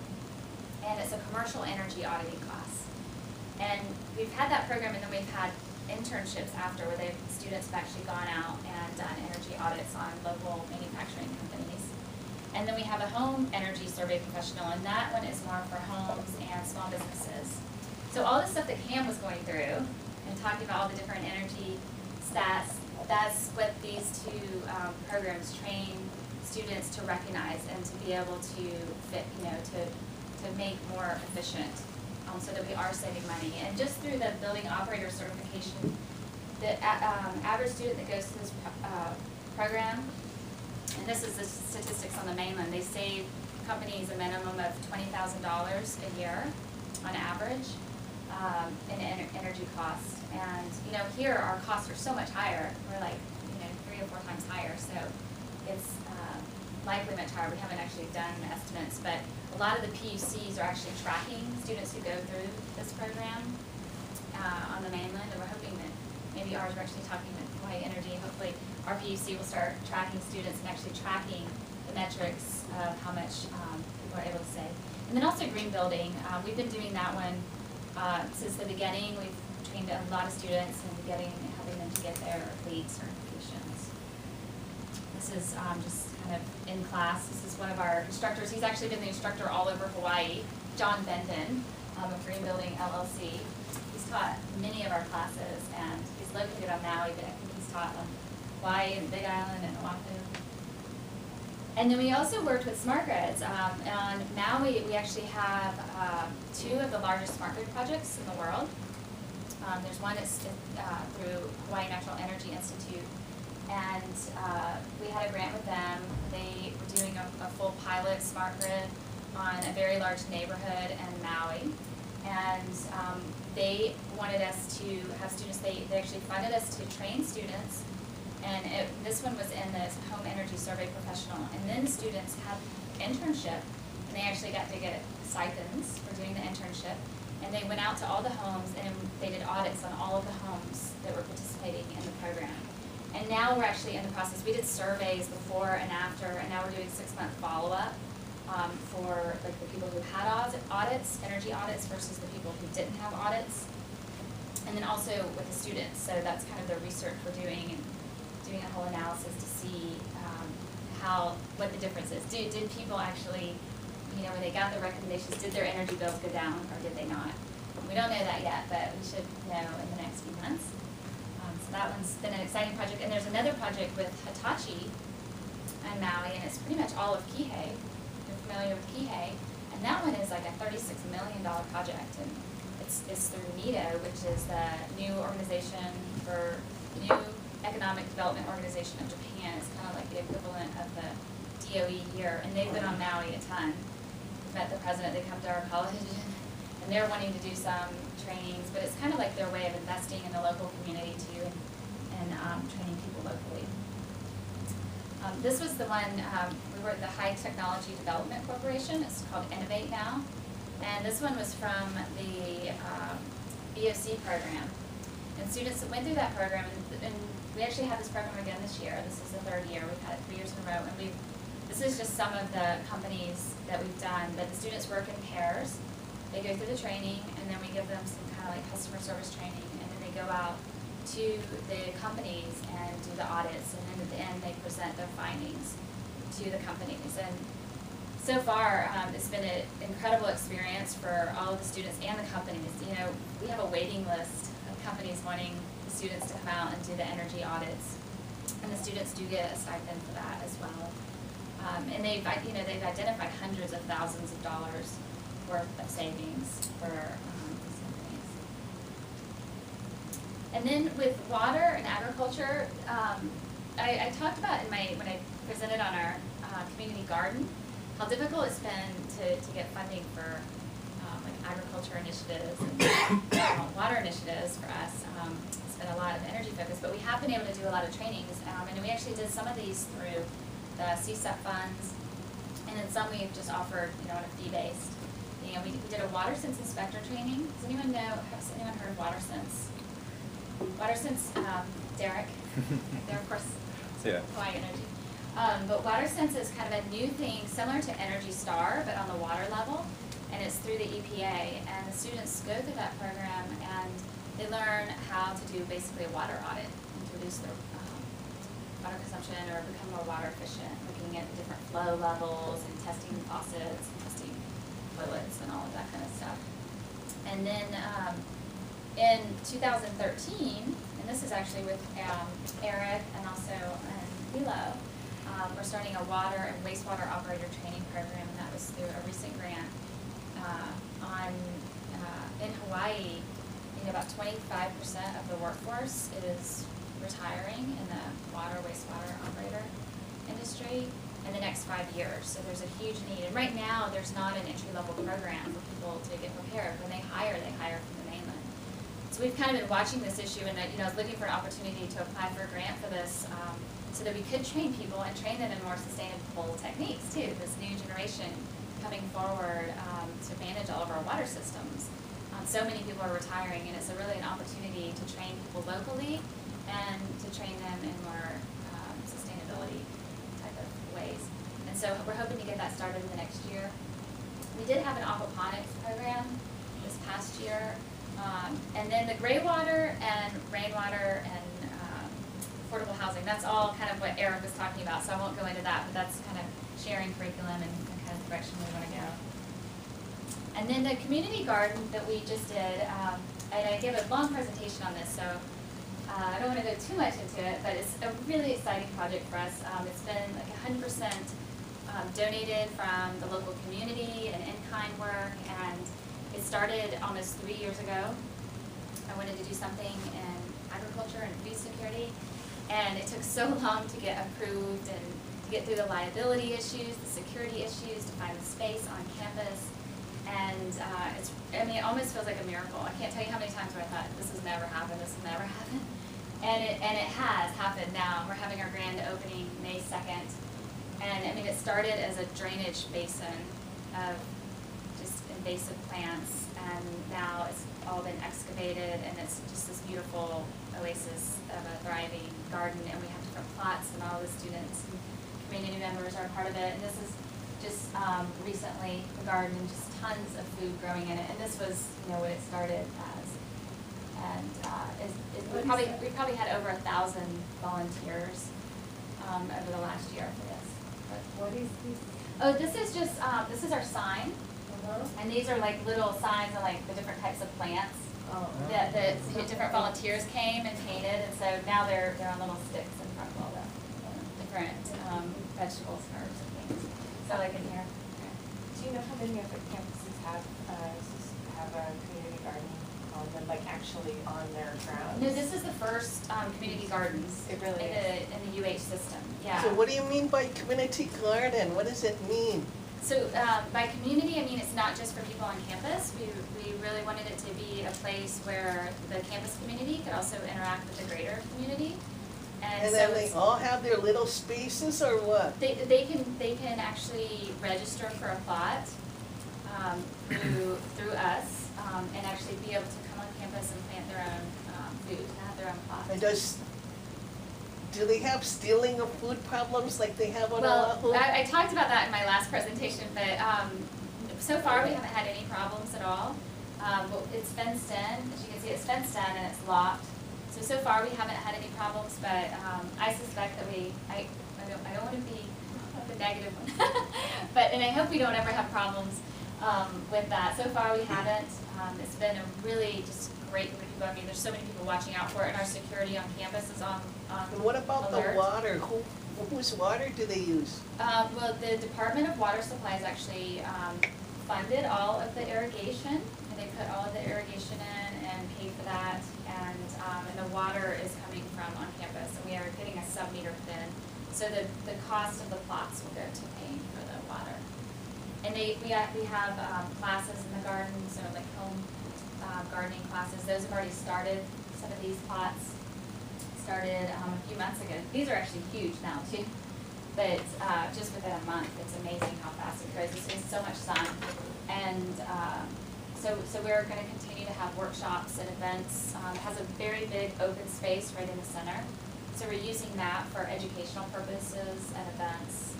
And it's a commercial energy auditing class. And we've had that program, and then we've had internships after where students have actually gone out and done energy audits on local manufacturing companies. And then we have a home energy survey professional, and that one is more for homes and small businesses. So all the stuff that Cam was going through and talking about all the different energy stats, that's what these 2 programs train students to recognize and to be able to fit, to make more efficient, so that we are saving money. And just through the building operator certification, the average student that goes through this program, and this is the statistics on the mainland, they save companies a minimum of $20,000 a year on average in energy costs. And here our costs are so much higher. We're like 3 or 4 times higher, so it's likely much higher. We haven't actually done estimates, but a lot of the PUCs are actually tracking students who go through this program on the mainland, and we're hoping that maybe ours, we're actually talking with Kaua'i Energy. Hopefully our PUC will start tracking students and actually tracking the metrics of how much people are able to save. And then also green building. We've been doing that one since the beginning. We've trained a lot of students and helping them to get their LEED certifications. This is just kind of in class. This is one of our instructors. He's actually been the instructor all over Hawaii, John Benden of Green Building LLC. He's taught many of our classes, and he's located on Maui, but I think he's taught on Hawaii and Big Island and Oahu. And then we also worked with smart grids. On Maui, we actually have 2 of the largest smart grid projects in the world. There's one that's through Hawaii Natural Energy Institute, and we had a grant with them. They were doing a full pilot smart grid on a very large neighborhood in Maui, and they wanted us to have students. They actually funded us to train students And this one was in the Home Energy Survey Professional. And then the students had internship, and they actually got to get stipends for doing the internship. And they went out to all the homes, and they did audits on all of the homes that were participating in the program. And now we're actually in the process. We did surveys before and after, and now we're doing 6-month follow-up for like the people who had audits, energy audits, versus the people who didn't have audits. And then also with the students. So that's kind of the research we're doing, and doing a whole analysis to see what the difference is. Did people actually, you know, when they got the recommendations, did their energy bills go down or did they not? We don't know that yet, but we should know in the next few months. So that one's been an exciting project. And there's another project with Hitachi on Maui, and it's pretty much all of Kihei. You're familiar with Kihei. And that one is like a $36 million project. And it's through NIDO, which is the new organization for new economic development organization of Japan. It's kind of like the equivalent of the DOE here, and they've been on Maui a ton. We've met the president, they come to our college, and they're wanting to do some trainings, but it's kind of like their way of investing in the local community too, and training people locally. This was the one, we were at the High Technology Development Corporation. It's called Innovate Now, and this one was from the BOC program. And students that went through that program, and we actually have this program again this year. This is the 3rd year. We've had it 3 years in a row. And this is just some of the companies that we've done. But the students work in pairs. They go through the training, and then we give them some kind of like customer service training. And then they go out to the companies and do the audits. And then at the end, they present their findings to the companies. And so far, it's been an incredible experience for all of the students and the companies. You know, we have a waiting list of companies wanting the students to come out and do the energy audits, and the students do get a stipend for that as well. And they've identified hundreds of thousands of dollars worth of savings for these companies. And then with water and agriculture, I talked about when I presented on our community garden, how difficult it's been to get funding for like agriculture initiatives and water initiatives for us. It's been a lot of energy focus, but we have been able to do a lot of trainings, and we actually did some of these through the CSEP funds, and then some we've just offered, you know, on a fee-based. You know, we did a water sense inspector training. Does anyone know? Has anyone heard of water sense? Water sense, Derek. There, of course. Yeah. Kaua'i Energy. But water sense is kind of a new thing, similar to Energy Star, but on the water level, and it's through the EPA. And the students go through that program, and they learn how to do basically a water audit and to reduce their water consumption or become more water efficient, looking at the different flow levels and testing faucets and testing toilets and all of that kind of stuff. And then in 2013, and this is actually with Eric and also Hilo, we're starting a water and wastewater operator training program, and that was through a recent grant in Hawaii. You know, about 25% of the workforce is retiring in the water wastewater operator industry in the next 5 years. So there's a huge need. And right now, there's not an entry-level program for people to get prepared. When they hire from the mainland. So we've kind of been watching this issue, and I was looking for an opportunity to apply for a grant for this, so that we could train people and train them in more sustainable techniques too. This new generation coming forward to manage all of our water systems. So many people are retiring, and it's really an opportunity to train people locally and to train them in more sustainability type of ways. And so we're hoping to get that started in the next year. We did have an aquaponics program this past year. And then the gray water and rainwater and affordable housing, that's all kind of what Eric was talking about, so I won't go into that, but that's kind of sharing curriculum and kind of direction we want to go. And then the community garden that we just did, and I gave a long presentation on this, so I don't want to go too much into it, but it's a really exciting project for us. It's been like 100% donated from the local community and in-kind work, and it started almost 3 years ago. I wanted to do something in agriculture and food security, and it took so long to get approved and to get through the liability issues, the security issues, to find the space on campus. And it almost feels like a miracle. I can't tell you how many times where I thought, this has never happened, this will never happen. And it has happened now. We're having our grand opening May 2nd. And I mean, it started as a drainage basin of just invasive plants, and now it's all been excavated, and it's just this beautiful oasis of a thriving garden, and we have different plots, and all the students and community members are a part of it. And this is just recently the garden, and just tons of food growing in it. And this was, you know, what it started as. And we probably had over 1,000 volunteers over the last year for this. What is this? Oh, this is just this is our sign, and these are like little signs on like the different types of plants that different volunteers came and painted, and so now they're on little sticks in front of all the different vegetables and herbs and things. So like in here. Do you know how many other campuses have a community garden on them, like actually on their grounds? No, this is the first community gardens It really in the UH system. Yeah. So what do you mean by community garden? What does it mean? So by community, I mean it's not just for people on campus. We really wanted it to be a place where the campus community could also interact with the greater community. And so then they all have their little spaces or what? they can actually register for a plot through us and actually be able to come on campus and plant their own food and have their own plots. And do they have stealing of food problems like they have on Well, Oahu? I talked about that in my last presentation, but so far we haven't had any problems at all. Well, it's fenced in, as you can see, it's fenced in and it's locked. So far we haven't had any problems, but I suspect that I don't want to be the negative one, and I hope we don't ever have problems with that. So far we haven't. It's been a really just great group of people. I mean, there's so many people watching out for it, and our security on campus is on And what about alert. the water? Whose water do they use? Well, the Department of Water Supply has actually funded all of the irrigation, and they put all of the irrigation in and paid for that, and the water is coming from on campus, and we are getting a sub-meter put in, so the cost of the plots will go to paying for the water. And we have classes in the garden, so like home gardening classes. Those have already started. Some of these plots started a few months ago. These are actually huge now too, but just within a month, it's amazing how fast it grows. It's getting so much sun, and so we're going to continue to have workshops and events. It has a very big open space right in the center, so we're using that for educational purposes and events.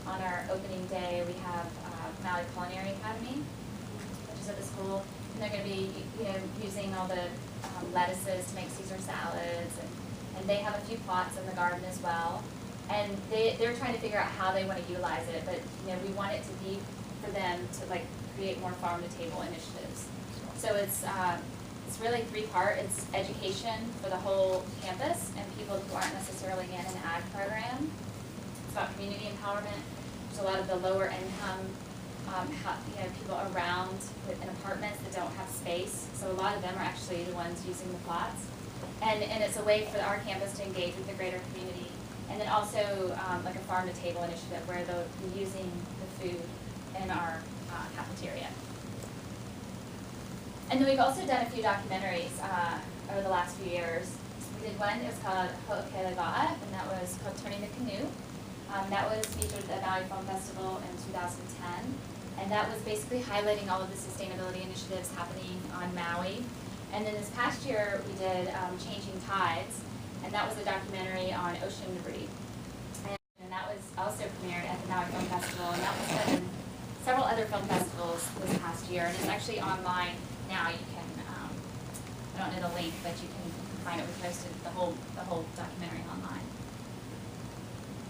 On our opening day, we have Maui Culinary Academy, which is at the school, and they're going to be, using all the lettuces to make Caesar salads, and they have a few plots in the garden as well, and they're trying to figure out how they want to utilize it, but we want it to be for them to like create more farm to table initiatives. So it's really three-part. It's education for the whole campus and people who aren't necessarily in an ag program. It's about community empowerment. There's a lot of the lower income people around in apartments that don't have space. So a lot of them are actually the ones using the plots. And it's a way for our campus to engage with the greater community. And then also like a farm to table initiative where they're using the food in our cafeteria. And then we've also done a few documentaries over the last few years. We did one, it was called Ho'okelewa'a, and that was called Turning the Canoe. That was featured at the Maui Film Festival in 2010. And that was basically highlighting all of the sustainability initiatives happening on Maui. And then this past year, we did Changing Tides, and that was a documentary on ocean debris. And that was also premiered at the Maui Film Festival, and that was in several other film festivals this past year. And it's actually online now. You can, I don't know the link, but you can find it. We posted the whole documentary online.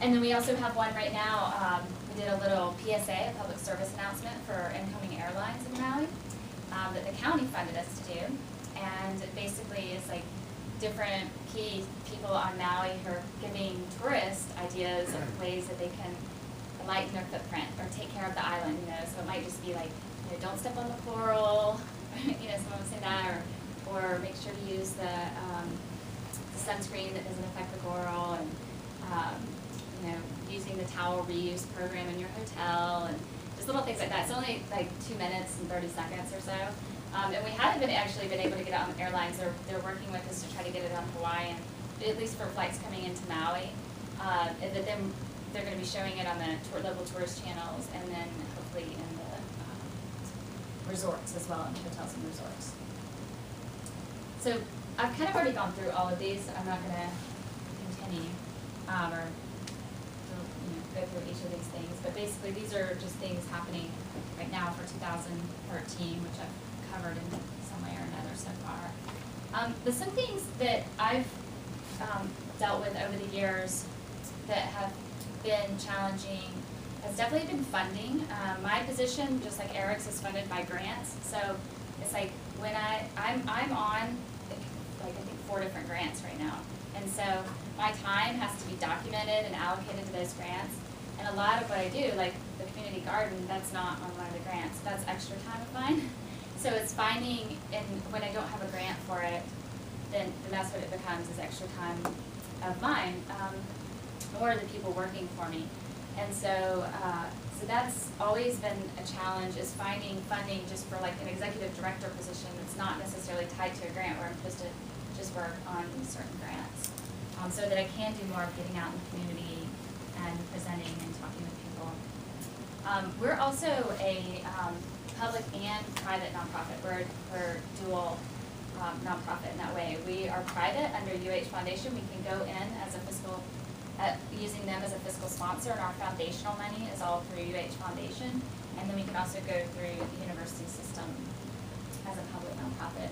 And then we also have one right now. We did a little PSA, a public service announcement for incoming airlines in Maui that the county funded us to do. And it basically is like different key people on Maui who are giving tourists ideas of ways that they can lighten their footprint or take care of the island. So it might just be like, don't step on the coral. Someone would say that, or make sure to use the sunscreen that doesn't affect the coral, and using the towel reuse program in your hotel, and just little things like that. It's only like 2 minutes and 30 seconds or so, And we haven't actually been able to get it on airlines. They're working with us to try to get it on Hawaiian, at least for flights coming into Maui. And then they're going to be showing it on the local tourist channels, and then hopefully in the resorts as well, in hotels and resorts. So I've kind of already gone through all of these. I'm not going to continue or go through each of these things, but basically these are just things happening right now for 2013, which I've covered in some way or another so far. But some things that I've dealt with over the years that have been challenging has definitely been funding. My position, just like Eric's, is funded by grants. So it's like when I'm on like I think 4 different grants right now. And so my time has to be documented and allocated to those grants. And a lot of what I do, like the community garden, that's not on one of the grants. That's extra time of mine. So it's finding, and when I don't have a grant for it, then that's what it becomes, is extra time of mine, or the people working for me. And so, so that's always been a challenge, is finding funding just for like an executive director position that's not necessarily tied to a grant, where I'm supposed to just work on certain grants. So that I can do more of getting out in the community and presenting and talking with people. We're also a public and private nonprofit. We're dual nonprofit in that way. We are private under UH Foundation. We can go in as a fiscal, using them as a fiscal sponsor, and our foundational money is all through UH Foundation. And then we can also go through the university system as a public nonprofit.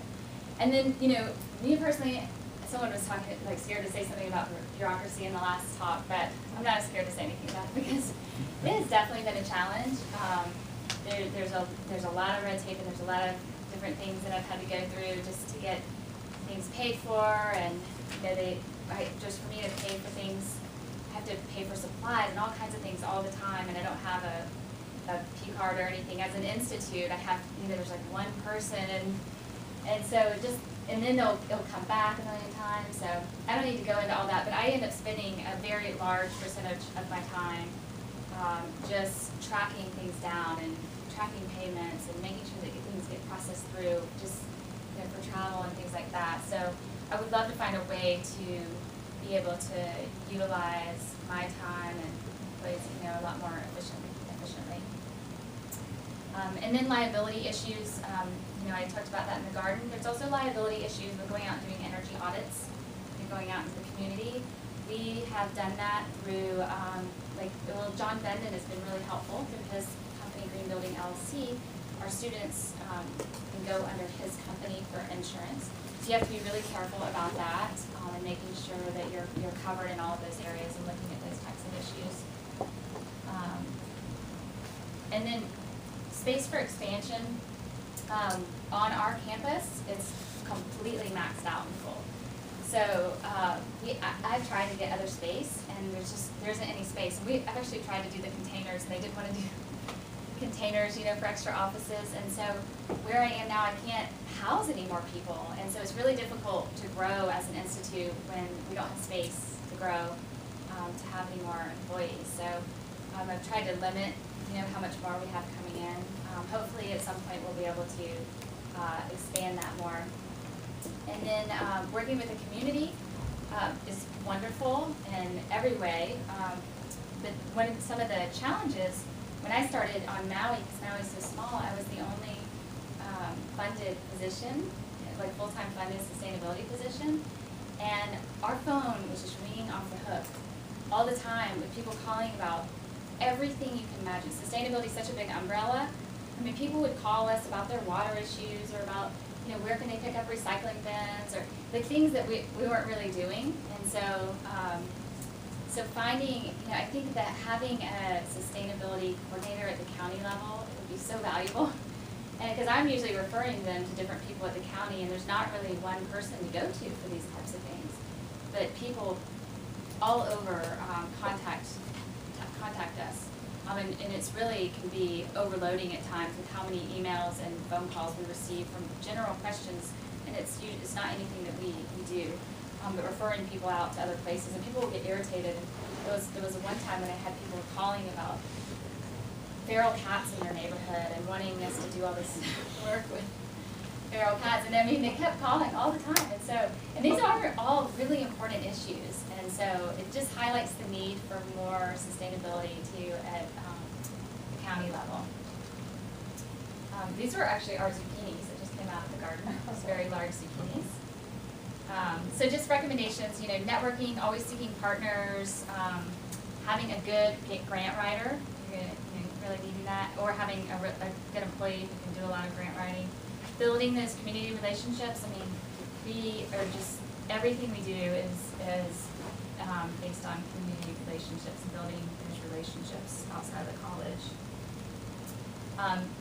And then, you know, me personally, someone was talking, like, scared to say something about bureaucracy in the last talk, but I'm not scared to say anything about it because it has definitely been a challenge. There's a lot of red tape, and there's a lot of different things that I've had to go through just to get things paid for, and you know, just for me to pay for things, I have to pay for supplies and all kinds of things all the time, and I don't have a P card or anything. As an institute, I have, you know, there's like one person, and so just, and then it'll come back a million times. So I don't need to go into all that, but I end up spending a very large percentage of my time just tracking things down and tracking payments and making sure that things get processed through, just, you know, for travel and things like that. So I would love to find a way to be able to utilize my time and ways, you know, a lot more efficiently. And then liability issues, you know, I talked about that in the garden. There's also liability issues with going out and doing energy audits and going out into the community. We have done that through, John Benden has been really helpful through his company, Green Building LLC. Our students can go under his company for insurance. So you have to be really careful about that and making sure that you're covered in all of those areas and looking at those types of issues. And then space for expansion. On our campus, it's completely maxed out and full. So I've tried to get other space, and there isn't any space. And I've actually tried to do the containers, and they didn't want to do containers, you know, for extra offices. And so where I am now, I can't house any more people. And so it's really difficult to grow as an institute when we don't have space to grow, to have any more employees. So I've tried to limit, you know, how much more we have coming in. Hopefully at some point we'll be able to expand that more. And then working with the community is wonderful in every way. But some of the challenges, when I started on Maui, because Maui is so small, I was the only funded position, like full-time funded sustainability position. And our phone was just ringing off the hook all the time with people calling about everything you can imagine. Sustainability is such a big umbrella. I mean, people would call us about their water issues, or about, you know, where can they pick up recycling bins, or the things that we weren't really doing. And so, so finding, you know, I think that having a sustainability coordinator at the county level would be so valuable. And because I'm usually referring them to different people at the county, and there's not really one person to go to for these types of things. But people all over contact us. And it's really can be overloading at times with how many emails and phone calls we receive from general questions, and it's not anything that we do, but referring people out to other places, and people will get irritated. And there was one time when I had people calling about feral cats in their neighborhood and wanting us to do all this work with feral cats, and I mean, they kept calling all the time, and so, and these are all really important issues, and so it just highlights the need for more sustainability too at the county level. These were actually our zucchinis that just came out of the garden, those very large zucchinis. So just recommendations, you know, networking, always seeking partners, having a good grant writer, you're really needing that, or having a good employee who can do a lot of grant writing. Building those community relationships, I mean, we are just, everything we do is based on community relationships and building those relationships outside of the college.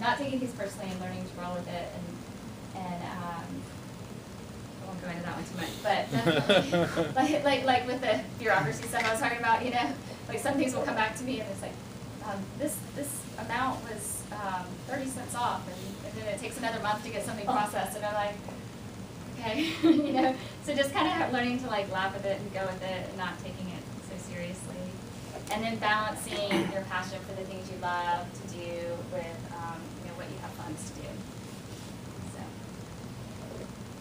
Not taking things personally and learning to roll with it, and I won't go into that one too much, but definitely, like with the bureaucracy stuff I was talking about, you know, like some things will come back to me and it's like, this amount was 30 cents off, and then it takes another month to get something processed, and I'm like, okay, you know, so just kind of learning to like laugh with it and go with it and not taking it so seriously. And then balancing your passion for the things you love to do with you know, what you have funds to do. So,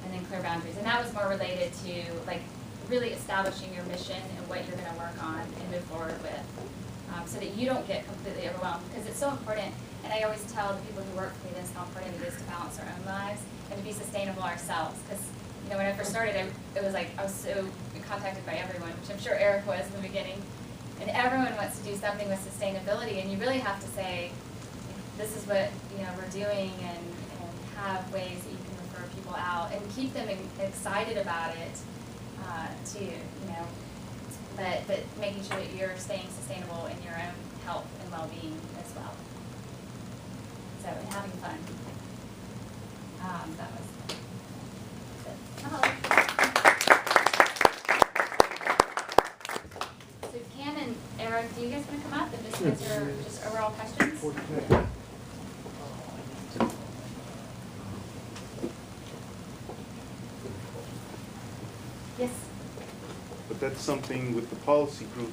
and then clear boundaries. And that was more related to like really establishing your mission and what you're going to work on and move forward with, so that you don't get completely overwhelmed, because it's so important. And I always tell the people who work for me this, how important it is to balance our own lives and to be sustainable ourselves. Because you know, when I first started, it was like I was so contacted by everyone, which I'm sure Eric was in the beginning. And everyone wants to do something with sustainability, and you really have to say, this is what we're doing, and have ways that you can refer people out and keep them excited about it too. You know, but making sure that you're staying sustainable in your own health and well-being as well. So, and having fun. That was it. So Cam and Eric, do you guys want to come up and just answer just overall questions? Yes. But that's something with the policy group,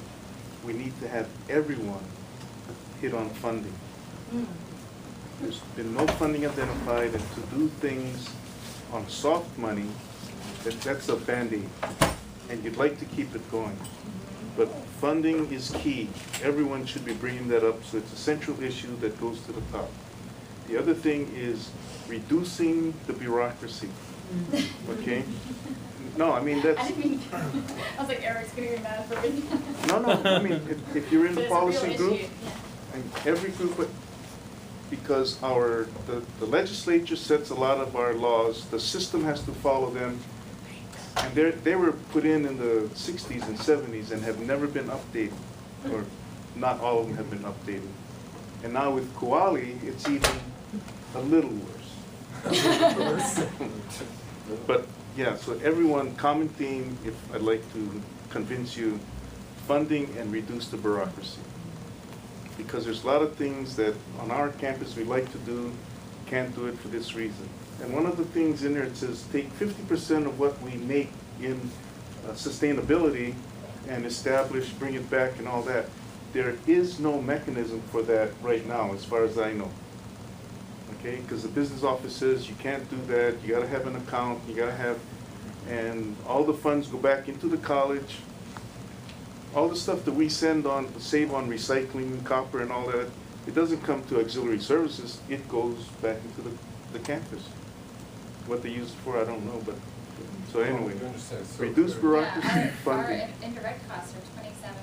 we need to have everyone hit on funding. There's been no funding identified, and to do things on soft money, that's a Band-Aid, and you'd like to keep it going. But funding is key. Everyone should be bringing that up, so it's a central issue that goes to the top. The other thing is reducing the bureaucracy, okay? No, I mean, that's... I didn't mean, I was like, Eric's getting me mad for me. No, I mean, if you're in the policy group, yeah. and every group, because the legislature sets a lot of our laws, the system has to follow them, and they were put in the 60s and 70s and have never been updated, or not all of them have been updated. And now with Kaua'i, it's even a little worse. But yeah, so everyone, common theme, if I'd like to convince you, funding and reduce the bureaucracy. Because there's a lot of things that on our campus we like to do, can't do it for this reason. And one of the things in there, it says take 50% of what we make in sustainability and establish, bring it back and all that. There is no mechanism for that right now, as far as I know. Okay, because the business office says you can't do that, you gotta have an account, you gotta have, and all the funds go back into the college. All the stuff that we save on recycling, copper and all that, it doesn't come to auxiliary services, it goes back into the campus. What they use it for, I don't know, but, so anyway, reduce bureaucracy, yeah, funding. our indirect costs are 27.5%.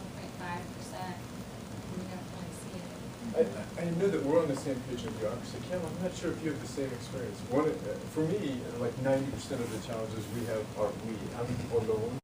We don't really see it. I know that we're on the same page in bureaucracy. Cam, I'm not sure if you have the same experience. For me, like 90% of the challenges we have are I'm alone.